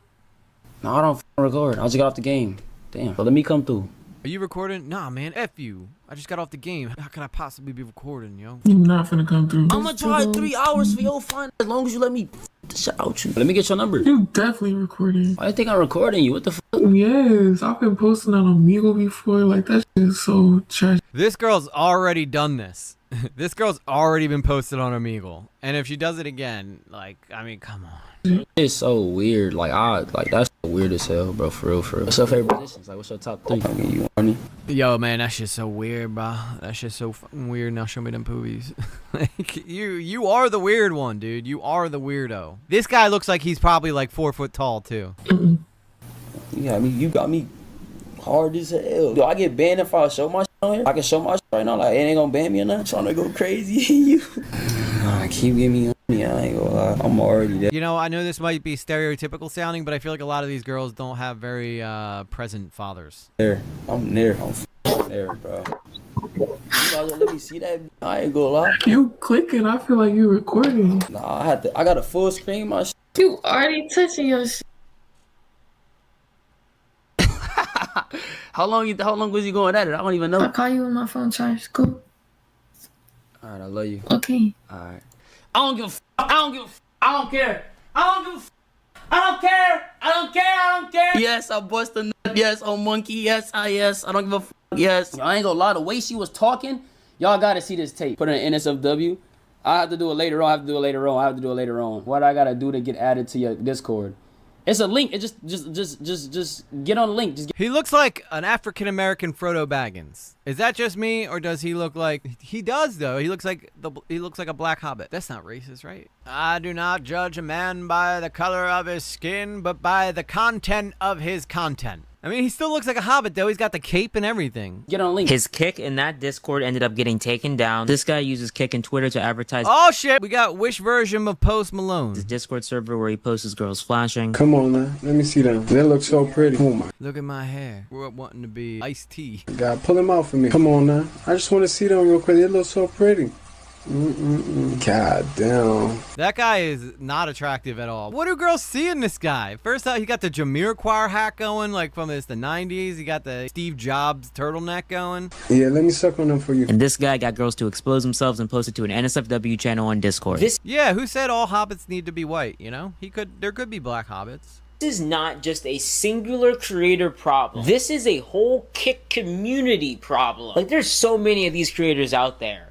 No, I don't record. I just got off the game. Damn. But let me come through. Are you recording? Nah, man, F you. I just got off the game. How could I possibly be recording, yo? You're not finna come through. I'm gonna try 3 hours for your fun as long as you let me shout out you. Let me get your number. You definitely recording. I think I'm recording you. What the fuck? Yes, I've been posting on Omegle before. Like, that shit is so trash. This girl's already done this. This girl's already been posted on Omegle. And if she does it again, like, I mean, come on. It's so weird. Like that's weird as hell, bro. For real. What's your favorite positions? Like, what's your top 3? I mean, you horny? Yo, man, that shit's so weird, bro. That shit's so fucking weird. Now show me them poobies. Like, you are the weird one, dude. You are the weirdo. This guy looks like he's probably like 4 foot tall, too. You got me hard as hell. Yo, I get banned if I show my shit on here. I can show my shit right now. Like, it ain't gonna ban me or nothing. Trying to go crazy. You. Keep giving me honey. I ain't gonna lie. I'm already there. You know, I know this might be stereotypical sounding, but I feel like a lot of these girls don't have very present fathers. I'm there, bro. You guys let me see that. I ain't gonna lie. You clicking? I feel like you recording. Nah, I got a full screen. My shit. You already touching your shit. How long was you going at it? I don't even know. I'll call you when my phone charges. Cool. All right, I love you. Okay. All right. I don't give a. I don't give a. I don't care. I don't give a. I don't care. I don't care. I don't care. Yes, I bust a nut. Yes, oh monkey. Yes, yes. I don't give a. Yes. I ain't gonna lie. The way she was talking, y'all gotta see this tape. Put it in NSFW. I have to do it later on. I have to do it later on. What I gotta do to get added to your Discord? It's a link. It just get on the link. He looks like an African-American Frodo Baggins. Is that just me, or does he look like... He does, though. He looks like a black hobbit. That's not racist, right? I do not judge a man by the color of his skin, but by the content of his content. I mean, he still looks like a hobbit, though. He's got the cape and everything. Get on link. His kick in that Discord ended up getting taken down. This guy uses kick and Twitter to advertise. Oh, shit. We got which version of Post Malone? His Discord server where he posts his girls flashing. Come on now, let me see them. They look so pretty. Oh my. Look at my hair. We're up wanting to be iced tea. God, pull them out for me. Come on now. I just want to see them real quick. They look so pretty. God damn. That guy is not attractive at all. What do girls see in this guy? First out, he got the Jamiroquai hat going, like from the 90s. He got the Steve Jobs turtleneck going. Yeah, let me suck on them for you. And this guy got girls to expose themselves and post it to an NSFW channel on Discord. Yeah, who said all hobbits need to be white, you know? There could be black hobbits. This is not just a singular creator problem. This is a whole kick community problem. Like, there's so many of these creators out there.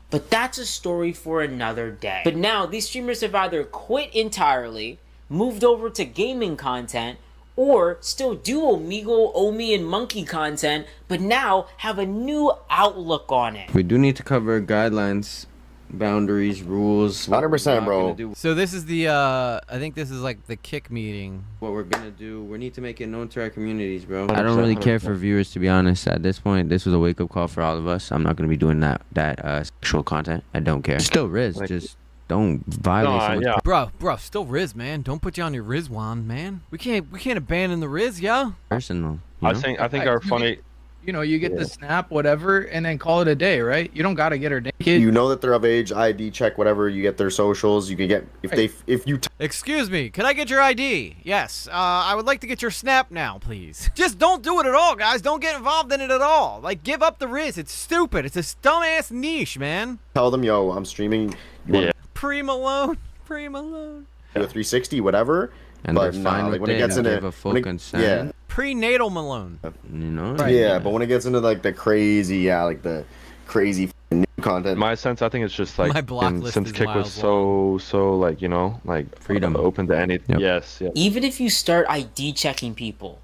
But that's a story for another day. But now, these streamers have either quit entirely, moved over to gaming content, or still do Omegle, Omi, and Monkey content, but now have a new outlook on it. We do need to cover guidelines, boundaries, rules. 100%, bro. So this is the, I think this is like the kick meeting. What we're gonna do, we need to make it known to our communities, bro. I don't really care for viewers, to be honest. At this point, this was a wake-up call for all of us. I'm not gonna be doing that sexual content. I don't care. Still Riz, just don't violate someone's Bro, still Riz, man. Don't put you on your Riz wand, man. We can't abandon the Riz, yo. personal. I think our funny... You know, you get the snap, whatever, and then call it a day, right? You don't gotta get her naked. You know that they're of age, ID check, whatever. You get their socials. You can get if you. Excuse me, can I get your ID? Yes, I would like to get your snap now, please. Just don't do it at all, guys. Don't get involved in it at all. Like, give up the Riz. It's stupid. It's a dumbass niche, man. Tell them, yo, I'm streaming. Pre-Malone. Do a 360, whatever. And but they're fine with when it gets into give a full consent. Yeah. Prenatal Malone. You know? Right, yeah, but when it gets into like the crazy, like the crazy new content. My sense, I think it's just like my block list since is Kick was so like, you know, like freedom, open to anything. Yep. Yes. Even if you start ID checking people,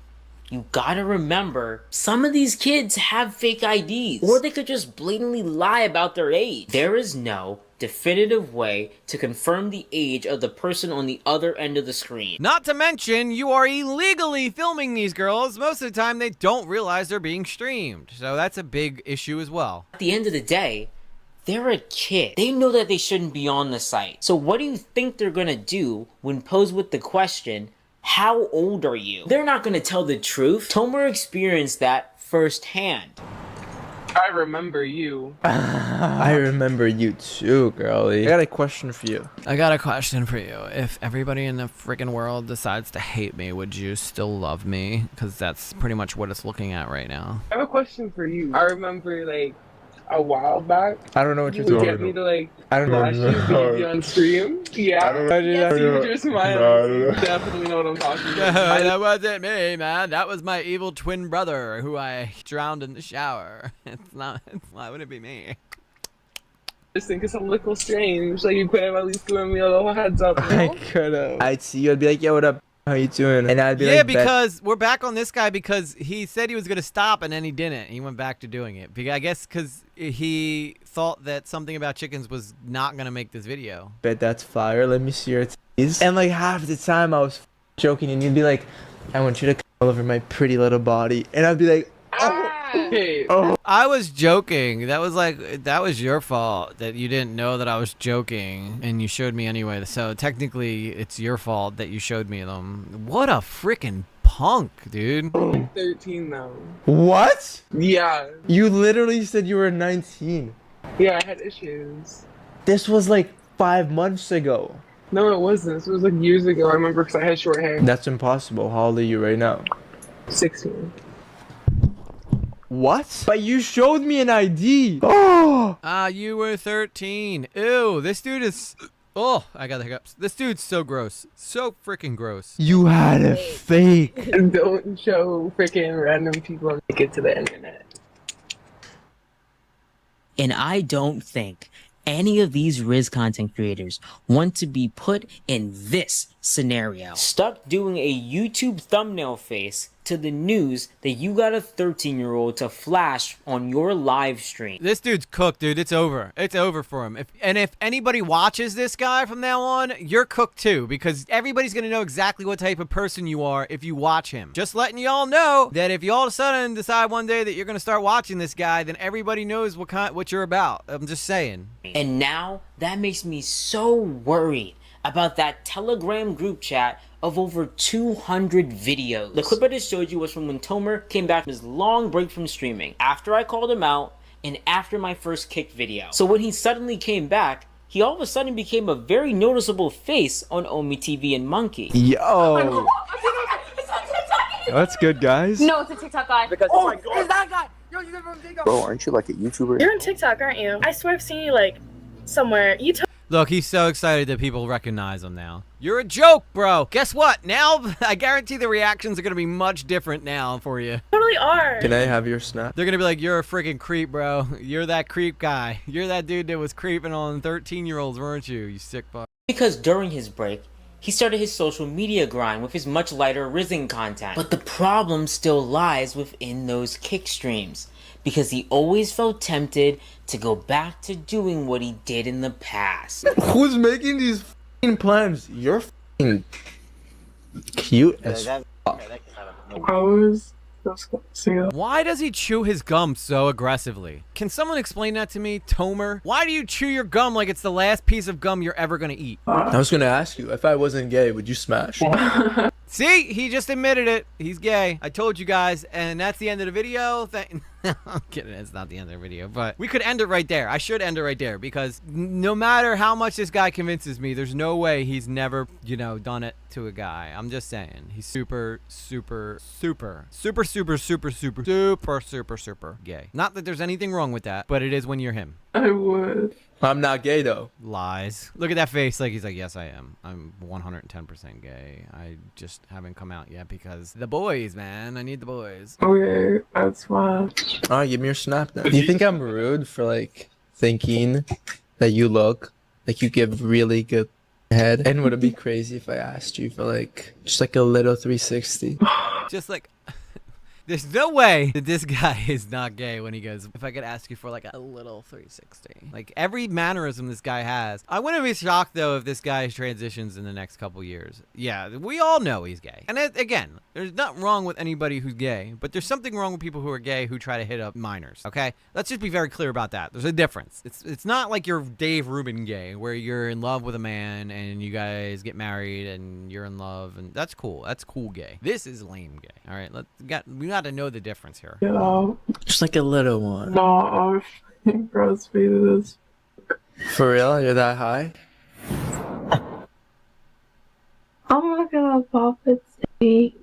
you gotta remember, some of these kids have fake IDs. Or they could just blatantly lie about their age. There is no definitive way to confirm the age of the person on the other end of the screen. Not to mention, you are illegally filming these girls. Most of the time, they don't realize they're being streamed. So that's a big issue as well. At the end of the day, they're a kid. They know that they shouldn't be on the site. So what do you think they're gonna do when posed with the question, how old are you? They're not gonna tell the truth. Tomer experienced that firsthand. I remember you. I remember you too, girlie. I got a question for you. I got a question for you. If everybody in the freaking world decides to hate me, would you still love me? Because that's pretty much what it's looking at right now. I have a question for you. I remember like a while back. I don't know what you're you would talking get me about. to like I don't flash you baby on stream. Yeah. I don't know. Yes, I you don't with know. your smile. No, I don't know. You definitely know what I'm talking No, about. that wasn't me, man. That was my evil twin brother who I drowned in the shower. It's not. Why would it be me? I just think it's a little strange. Like you could have at least given me a little heads up. You know? I could've. I'd see you. I'd be like, yo, what up? How you doing? And I'd be Yeah, like, because we're back on this guy because he said he was going to stop and then he didn't. He went back to doing it. I guess because he thought that Something About Chickens was not going to make this video. bet that's fire. Let me see your titties. And like half the time I was joking, and you'd be like, I want you to come all over my pretty little body. And I'd be like, oh. I was joking. That was your fault that you didn't know that I was joking and you showed me anyway. So technically it's your fault that you showed me them. What a freaking punk, dude. 13 though. What? Yeah. You literally said you were 19. Yeah, I had issues. This was like 5 months ago. No, it wasn't. This was like years ago. I remember because I had short hair. That's impossible. How old are you right now? 16. What? But you showed me an ID. Oh. You were 13. Ew, this dude is... Oh, I got the hiccups. This dude's so gross. So freaking gross. You had a fake. Don't show freaking random people naked to the internet. And I don't think any of these Riz content creators want to be put in this scenario. Stuck doing a YouTube thumbnail face to the news that you got a 13-year-old to flash on your live stream. This dude's cooked, dude. It's over. It's over for him. If anybody watches this guy from now on, you're cooked too, because everybody's gonna know exactly what type of person you are if you watch him. Just letting y'all know that if you all of a sudden decide one day that you're gonna start watching this guy, then everybody knows what you're about. I'm just saying. And now that makes me so worried about that Telegram group chat of over 200 videos. The clip I just showed you was from when Tomer came back from his long break from streaming, after I called him out and after my first kick video. So when he suddenly came back, he all of a sudden became a very noticeable face on Omi TV and Monkey. Yo. That's good, guys. No, it's a TikTok guy. Because it's that guy. Yo, you from TikTok. Bro, aren't you like a YouTuber? You're on TikTok, aren't you? I swear I've seen you like somewhere. You Look, he's so excited that people recognize him now. You're a joke, bro. Guess what? Now, I guarantee the reactions are going to be much different now for you. totally are. Can I have your snap? They're going to be like, you're a freaking creep, bro. You're that creep guy. You're that dude that was creeping on 13-year-olds, weren't you? You sick fuck. Because during his break, he started his social media grind with his much lighter Risen content. But the problem still lies within those kick streams, because he always felt tempted to go back to doing what he did in the past. Who's making these f***ing plans? You're f***ing cute as fuck. Why does he chew his gum so aggressively? Can someone explain that to me, Tomer? Why do you chew your gum like it's the last piece of gum you're ever gonna eat? I was gonna ask you, if I wasn't gay, would you smash? See, he just admitted it. He's gay. I told you guys, and that's the end of the video. I'm kidding, it's not the end of the video, but we could end it right there. I should end it right there, because no matter how much this guy convinces me, there's no way he's never, you know, done it to a guy. I'm just saying. He's super gay. Not that there's anything wrong with that, but it is when you're him. I would. I'm not gay, though. Lies. Look at that face. Like, he's like, yes, I am. I'm 110% gay. I just haven't come out yet because the boys, man. I need the boys. Okay, that's fine. Alright, give me your snap then. Do you think I'm rude for, like, thinking that you look like you give really good head? And would it be crazy if I asked you for, like, just like a little 360? Just like... There's no way that this guy is not gay when he goes, if I could ask you for like a little 360. Like every mannerism this guy has. I wouldn't be shocked though if this guy transitions in the next couple years. Yeah, we all know he's gay. And again, there's nothing wrong with anybody who's gay, but there's something wrong with people who are gay who try to hit up minors, okay? Let's just be very clear about that. There's a difference. It's not like you're Dave Rubin gay, where you're in love with a man and you guys get married and you're in love, and that's cool. That's cool gay. This is lame gay. All right, we got to know the difference here. Yeah. Just like a little one. No, I'm breastfeeding this. For real? You're that high? I'm not gonna pop it. See.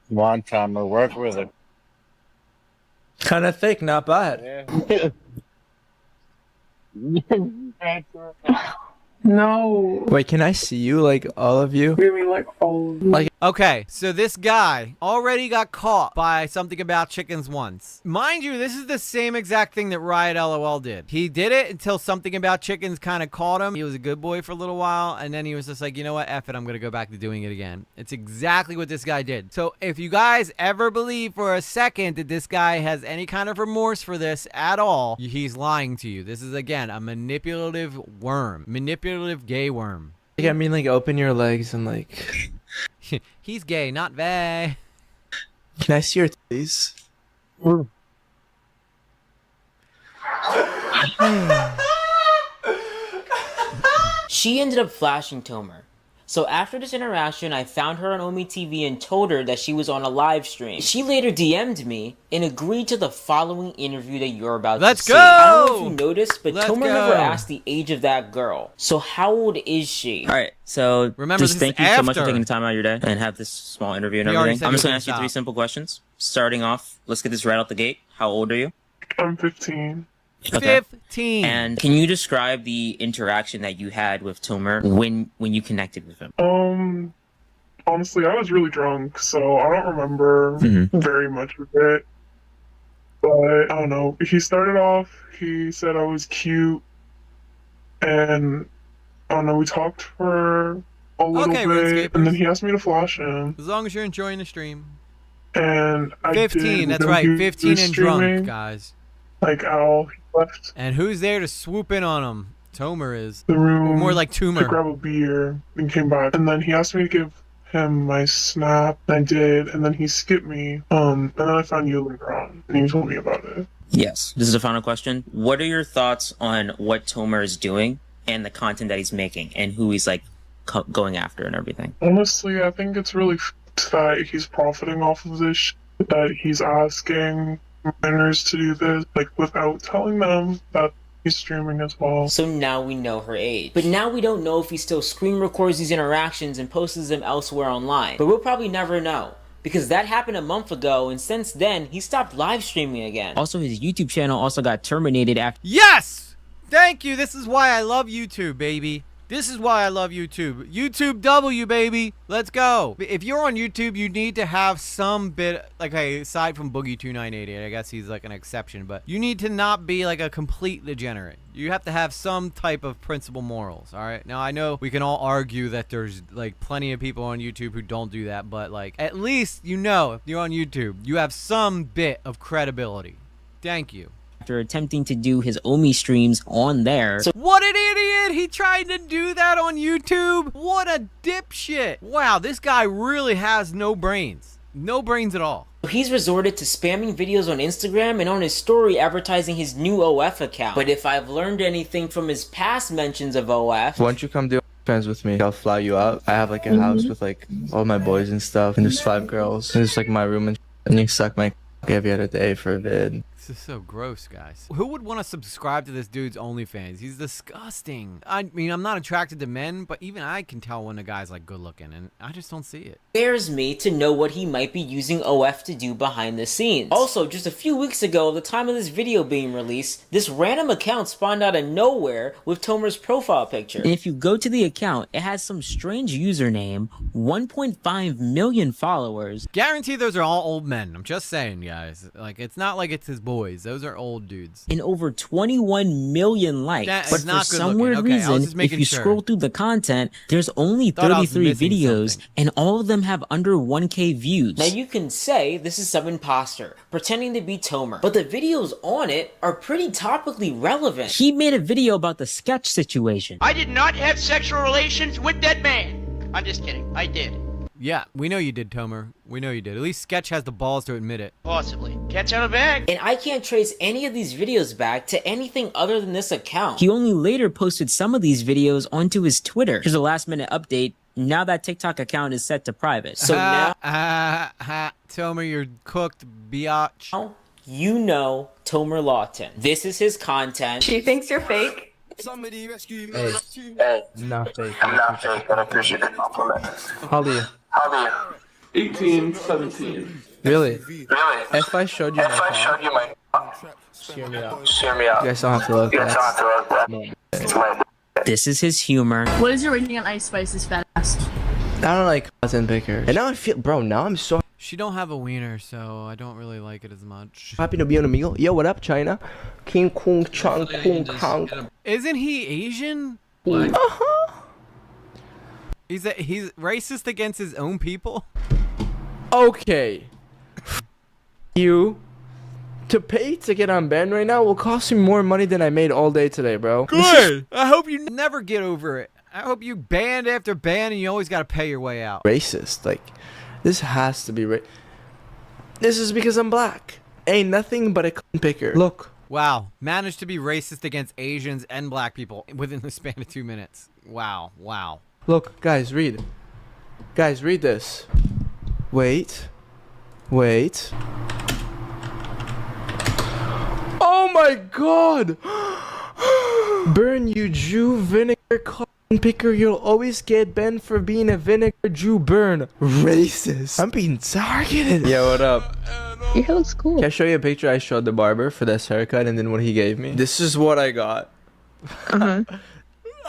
Come on, Tom, or work with it. Kind of thick, not bad. No. Wait, can I see you, like, all of you? You mean like all of you? Like, okay, so this guy already got caught by Something About Chickens once. Mind you, this is the same exact thing that Riot LOL did. He did it until Something About Chickens kind of caught him. He was a good boy for a little while, and then he was just like, you know what, F it, I'm going to go back to doing it again. It's exactly what this guy did. So if you guys ever believe for a second that this guy has any kind of remorse for this at all, he's lying to you. This is, again, a manipulative worm. Manipulative gay worm. I mean, like, open your legs and, like... He's gay, not they. Can I see your titties? She ended up flashing Tomer. So after this interaction, I found her on Omi TV and told her that she was on a live stream. She later DM'd me and agreed to the following interview that you're about to see. I don't know if you noticed, but Tomer never asked the age of that girl. So how old is she? Alright, so remember, just thank you so much for taking the time out of your day and have this small interview and everything. I'm just gonna ask you 3 simple questions. Starting off, let's get this right out the gate. How old are you? I'm 15. Okay. 15. And can you describe the interaction that you had with Tomer when you connected with him? Honestly, I was really drunk, so I don't remember very much of it. But I don't know. He started off, he said I was cute, and I don't know, we talked for a little bit, and then he asked me to flash him. As long as you're enjoying the stream. And I 15, did. that's right, 15 and drunk, guys. Like, Al, he left And who's there to swoop in on him? Tomer is. the room. Or more like to Toomer. grab a beer and came back. And then he asked me to give him my snap. I did, and then he skipped me. And then I found you later on, and he told me about it. Yes. This is the final question. What are your thoughts on what Tomer is doing and the content that he's making and who he's like going after and everything? Honestly, I think it's really that he's profiting off of this that he's asking minors to do this, like, without telling them that he's streaming as well. So now we know her age. But now we don't know if he still screen records these interactions and posts them elsewhere online. But we'll probably never know, because that happened a month ago, and since then, he stopped live streaming again. Also, his YouTube channel also got terminated after... Yes! Thank you! This is why I love YouTube, baby. This is why I love YouTube. YouTube W, baby. Let's go. If you're on YouTube, you need to have some bit, like, okay, aside from Boogie2988, I guess he's like an exception, but you need to not be like a complete degenerate. You have to have some type of principle morals, all right? Now, I know we can all argue that there's like plenty of people on YouTube who don't do that, but like, at least, you know, if you're on YouTube, you have some bit of credibility. Thank you. After attempting to do his Omi streams on there. So what an idiot! He tried to do that on YouTube? What a dipshit! Wow, this guy really has no brains. No brains at all. He's resorted to spamming videos on Instagram and on his story advertising his new OF account. But if I've learned anything from his past mentions of OF... Why don't you come do friends with me? I'll fly you out. I have like a house with like all my boys and stuff, and there's 5 girls. And it's like my room, and you suck my every other day for a vid. This is so gross, guys. Who would want to subscribe to this dude's OnlyFans? He's disgusting. I mean, I'm not attracted to men, but even I can tell when a guy's like good looking, and I just don't see it. Scares me to know what he might be using OF to do behind the scenes. Also, just a few weeks ago, at the time of this video being released, this random account spawned out of nowhere with Tomer's profile picture. And if you go to the account, it has some strange username, 1.5 million followers. Guarantee those are all old men. I'm just saying, guys. Like, it's not like it's his boy. boys. Those are old dudes. And over 21 million likes. That but is not for good some looking. weird Okay, I was reason, just if making you sure. scroll through the content, there's only Thought I was 33 missing videos, something. and all of them have under 1K views. Now you can say this is some imposter, pretending to be Tomer, but the videos on it are pretty topically relevant. He made a video about the sketch situation. I did not have sexual relations with that man. I'm just kidding. I did. Yeah, we know you did, Tomer. We know you did. At least Sketch has the balls to admit it. Possibly. Catch on a bag. And I can't trace any of these videos back to anything other than this account. He only later posted some of these videos onto his Twitter. Here's a last minute update. Now that TikTok account is set to private. So now... Tomer, you're cooked, biatch. You know Tomer Lawton. This is his content. She thinks you're fake. Hey, not fake. I'm not fake, but I appreciate the compliment. How old are you? How are you? 18, 17. Really? Really? If I showed you my phone, hear me out. Hear me out. You guys don't have to look. You guys don't have to look. It's my... This is his humor. What is your rating on Ice Spice's fat ass? I don't like content pickers. And now I feel, bro, now I'm so She don't have a wiener, so I don't really like it as much. happy to be on Amigo. Yo, what up, China? King Kong Chang Kong Kong. Isn't he Asian? Uh-huh. He's racist against his own people? Okay. You to pay to get on band right now will cost me more money than I made all day today, bro. Good! I hope you never get over it. I hope you band after band and you always gotta pay your way out. Racist. Like, this has to be This is because I'm black. Ain't nothing but a cunt picker. Look. Wow. Managed to be racist against Asians and black people within the span of 2 minutes. Wow. Wow. Look, guys, read. Guys, read this. Wait. Wait. Oh my god! Burn, you Jew, vinegar cotton picker. You'll always get banned for being a vinegar Jew. Burn. Racist. I'm being targeted. Yeah, what up? Your hair looks cool. Can I show you a picture I showed the barber for this haircut and then what he gave me? This is what I got.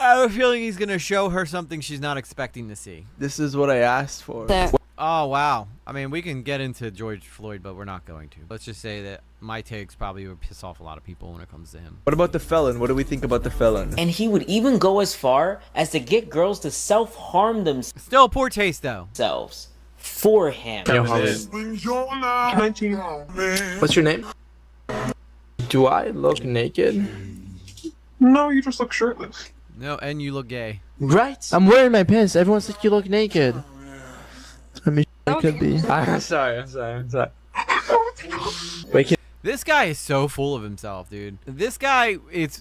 I have a feeling he's gonna show her something she's not expecting to see. This is what I asked for. Oh, wow. I mean, we can get into George Floyd, but we're not going to. Let's just say that my takes probably would piss off a lot of people when it comes to him. What about the felon? What do we think about the felon? And he would even go as far as to get girls to self-harm themselves. Still poor taste, though. For him. Yo, what's your name? Do I look naked? No, you just look shirtless. No, and you look gay. Right? I'm wearing my pants. Everyone's like, you look naked. I mean, it could be. I'm sorry. Wait, This guy is so full of himself, dude. This guy,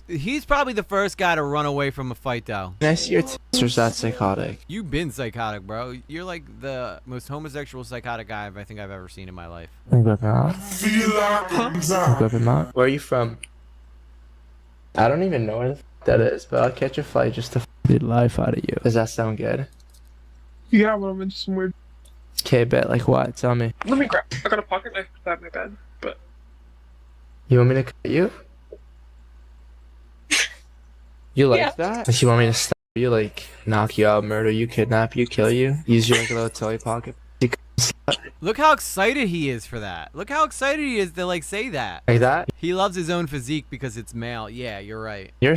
he's probably the first guy to run away from a fight, though. can I see your tits or is that psychotic? You've been psychotic, bro. You're like the most homosexual psychotic guy I think I've ever seen in my life. Where are you from? I don't even know where the f that is, but I'll catch a flight just to f the life out of you. Does that sound good? Yeah, but I'm in some weird. Okay, bet. Like what? Tell me. Let me grab. I got a pocket knife beside my bed, but. You want me to cut you? You like that? Like you want me to stab you, like knock you out, murder you, kidnap you, kill you, use your little toy pocket? Look how excited he is for that. Look how excited he is to like say that. Like that? He loves his own physique because it's male. Yeah, you're right. You're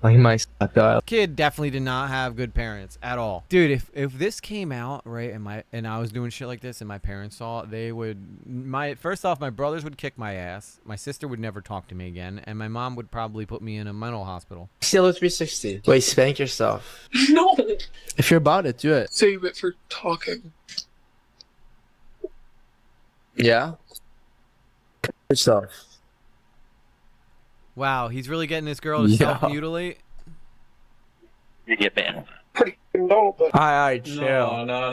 like my though. Kid definitely did not have good parents at all. Dude, if this came out, right, and I was doing shit like this and my parents saw it, they would first off, my brothers would kick my ass. My sister would never talk to me again, and my mom would probably put me in a mental hospital. Still 360. Wait, spank yourself. No! If you're about it, do it. Save it for talking. Yeah? Cut yourself. Wow, he's really getting this girl to self-mutilate? You get banned. No, but. Alright, chill. No.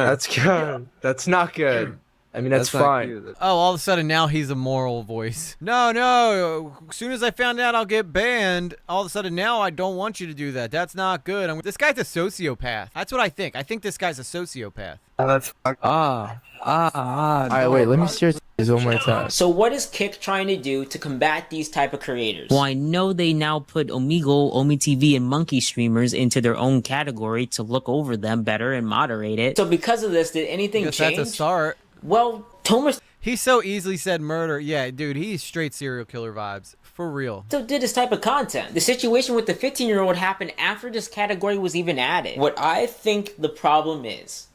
That's good. That's not good. I mean, that's fine. Oh, all of a sudden now he's a moral voice. No. As soon as I found out I'll get banned, all of a sudden now I don't want you to do that. That's not good. This guy's a sociopath. That's what I think. I think this guy's a sociopath. That's Alright, wait, let me see your titties one more time. So what is Kick trying to do to combat these type of creators? Well, I know they now put Omegle, OmiTV, and Monkey streamers into their own category to look over them better and moderate it. So because of this, did anything change? That's a start. Well, Tomer... He so easily said murder. Yeah, dude, he's straight serial killer vibes. For real. Still did this type of content. The situation with the 15-year-old happened after this category was even added. What I think the problem is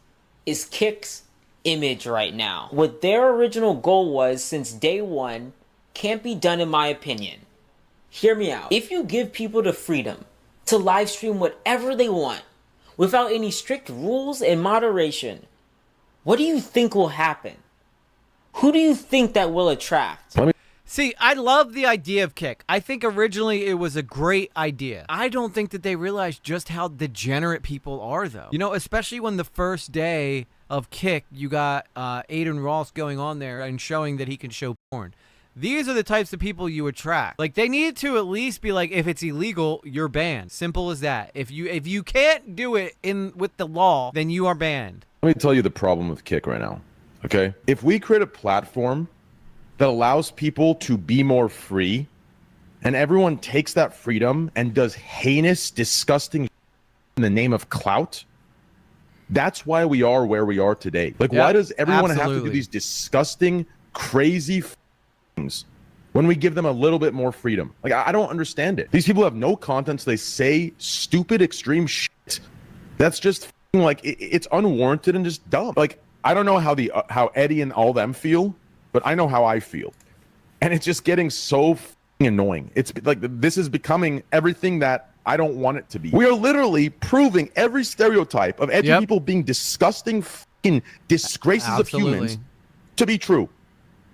Kick's image right now. What their original goal was since day one can't be done in my opinion. Hear me out. If you give people the freedom to live stream whatever they want without any strict rules and moderation, what do you think will happen? Who do you think that will attract? See, I love the idea of Kick. I think originally it was a great idea. I don't think that they realized just how degenerate people are, though. You know, especially when the first day of Kick, you got Aiden Ross going on there and showing that he can show porn. These are the types of people you attract. Like, they need to at least be like, if it's illegal, you're banned. Simple as that. If you can't do it with the law, then you are banned. Let me tell you the problem with Kick right now, okay? If we create a platform that allows people to be more free, and everyone takes that freedom and does heinous, disgusting in the name of clout, that's why we are where we are today. Like, why does everyone have to do these disgusting, crazy things when we give them a little bit more freedom? Like, I don't understand it. These people have no content, so they say stupid, extreme shit. That's just like, it's unwarranted and just dumb. Like, I don't know how Eddie and all them feel, but I know how I feel. And it's just getting so annoying. It's like, this is becoming everything that I don't want it to be. We are literally proving every stereotype of edgy people being disgusting disgraces of humans to be true.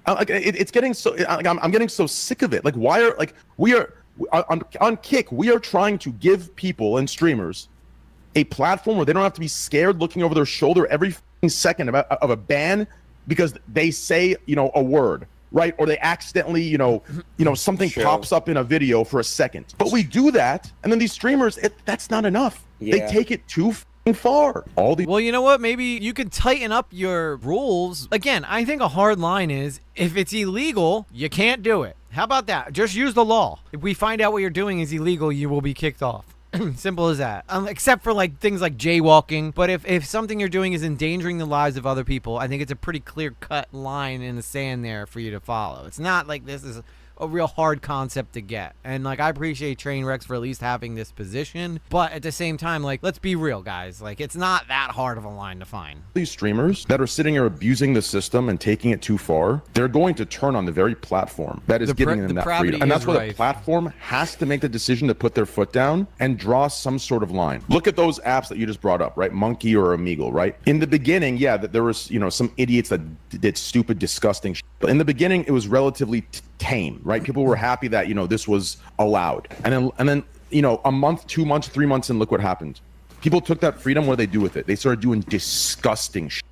Like, it's getting so, I'm getting so sick of it. Like, why are, like, we are, on Kick, we are trying to give people and streamers a platform where they don't have to be scared looking over their shoulder every second of a ban because they say, you know, a word, right? Or they accidentally, you know, something pops up in a video for a second. But we do that, and then these streamers, that's not enough. They take it too far. Well, you know what? Maybe you can tighten up your rules. Again, I think a hard line is, if it's illegal, you can't do it. How about that? Just use the law. If we find out what you're doing is illegal, you will be kicked off. Simple as that. Except for like things like jaywalking. But if something you're doing is endangering the lives of other people, I think it's a pretty clear-cut line in the sand there for you to follow. It's not like this is a real hard concept to get. And like, I appreciate Trainwrecks for at least having this position, but at the same time, like, let's be real, guys. Like, it's not that hard of a line to find. These streamers that are sitting here abusing the system and taking it too far, they're going to turn on the very platform that is giving them that freedom. And that's why the platform has to make the decision to put their foot down and draw some sort of line. Look at those apps that you just brought up, right? Monkey or Omegle, right? In the beginning, yeah, that there was, you know, some idiots that did stupid, disgusting shit. But in the beginning, it was relatively tame, right? People were happy that, you know, this was allowed. And then, you know, a month, 2 months, 3 months, and look what happened. People took that freedom. What did they do with it? They started doing disgusting shit.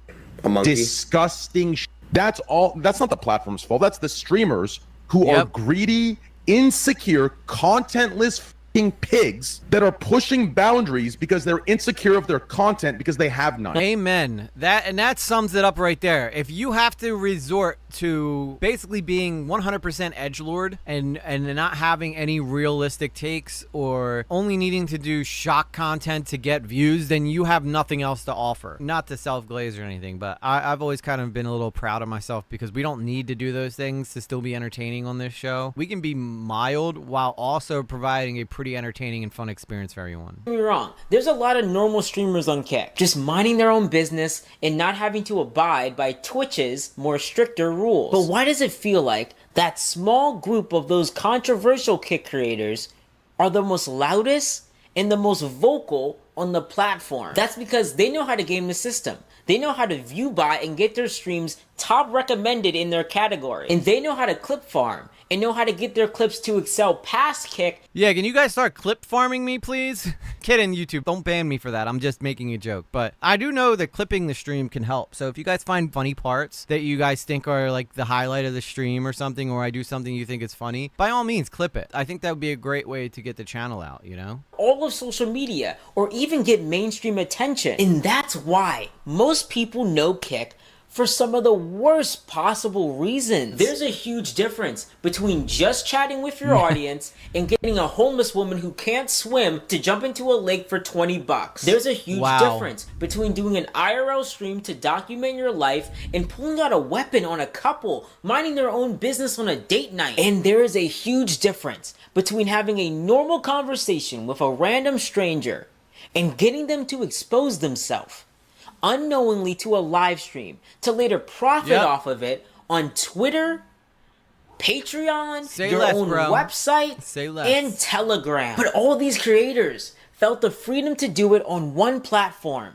Disgusting shit. That's all. That's not the platform's fault. That's the streamers who are greedy, insecure, contentless pigs that are pushing boundaries because they're insecure of their content because they have none. Amen. That sums it up right there. If you have to resort to basically being 100% edgelord and not having any realistic takes or only needing to do shock content to get views, then you have nothing else to offer. Not to self-glaze or anything, but I've always kind of been a little proud of myself because we don't need to do those things to still be entertaining on this show. We can be mild while also providing a pretty entertaining and fun experience for everyone. Don't get me wrong. There's a lot of normal streamers on Kick, just minding their own business and not having to abide by Twitch's more stricter rules. But why does it feel like that small group of those controversial Kick creators are the most loudest and the most vocal on the platform? That's because they know how to game the system. They know how to view buy and get their streams top recommended in their category. And they know how to clip farm and know how to get their clips to excel past Kick. Yeah, can you guys start clip farming me, please? Kidding, YouTube. Don't ban me for that. I'm just making a joke. But I do know that clipping the stream can help. So if you guys find funny parts that you guys think are like the highlight of the stream or something, or I do something you think is funny, by all means, clip it. I think that would be a great way to get the channel out, you know? All of social media, or even get mainstream attention. And that's why most people know Kick for some of the worst possible reasons. There's a huge difference between just chatting with your audience and getting a homeless woman who can't swim to jump into a lake for 20 bucks. There's a huge difference between doing an IRL stream to document your life and pulling out a weapon on a couple minding their own business on a date night. And there is a huge difference between having a normal conversation with a random stranger and getting them to expose themselves unknowingly to a live stream to later profit off of it on Twitter, Patreon, your own website, and Telegram. But all these creators felt the freedom to do it on one platform,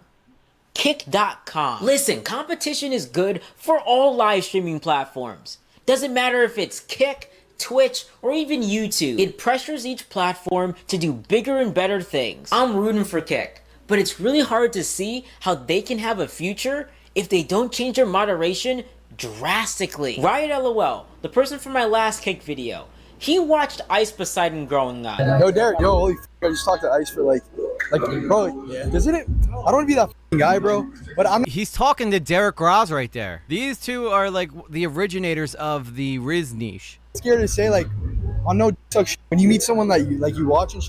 Kick.com. Listen, competition is good for all live streaming platforms. Doesn't matter if it's Kick, Twitch, or even YouTube. It pressures each platform to do bigger and better things. I'm rooting for Kick, but it's really hard to see how they can have a future if they don't change their moderation drastically. Riot LOL, the person from my last Kick video, he watched Ice Poseidon growing up. Yo, Derek, yo, holy f***, I just talked to Ice for like, bro, doesn't it? I don't want to be that guy, bro, but I'm. He's talking to Derek Ross right there. These two are like the originators of the Riz niche. Scared to say, like, I know when you meet someone that you watch and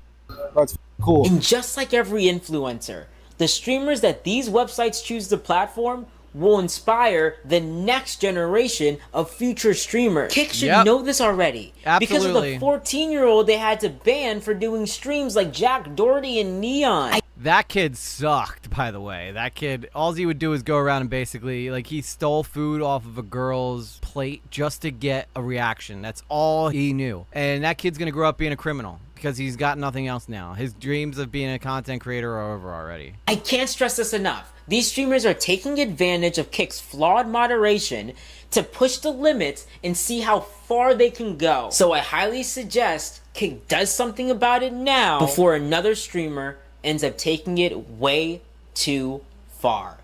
bro, it's cool. And just like every influencer, the streamers that these websites choose to platform will inspire the next generation of future streamers. Kick should know this already. Because of the 14-year-old they had to ban for doing streams like Jack Doherty and Neon. That kid sucked, by the way. That kid, all he would do is go around and basically, like, he stole food off of a girl's plate just to get a reaction. That's all he knew. And that kid's gonna grow up being a criminal because he's got nothing else now. His dreams of being a content creator are over already. I can't stress this enough. These streamers are taking advantage of Kick's flawed moderation to push the limits and see how far they can go. So I highly suggest Kick does something about it now before another streamer ends up taking it way too far.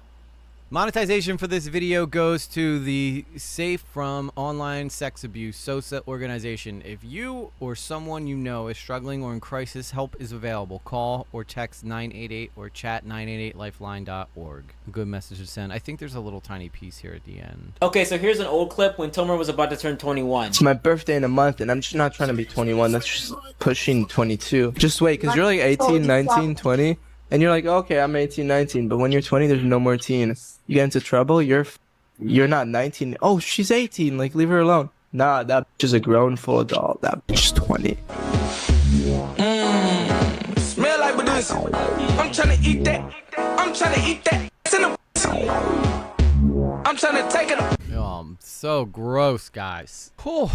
Monetization for this video goes to the Safe from Online Sex Abuse SOSA organization. If you or someone you know is struggling or in crisis, help is available. Call or text 988 or chat 988lifeline.org. A good message to send. I think there's a little tiny piece here at the end. Okay, so here's an old clip when Tomer was about to turn 21. It's my birthday in a month, and I'm just not trying to be 21. That's just pushing 22. Just wait, because you're like 18, 19, 20. And you're like, okay, I'm 18, 19, but when you're 20, there's no more teen. You get into trouble, you're not 19. Oh, she's 18, like, leave her alone. Nah, that bitch is a grown full adult. That bitch is 20. Smell like this. I'm trying to eat that. I'm trying to eat that. I'm trying to take it. Oh, so gross, guys. Whew.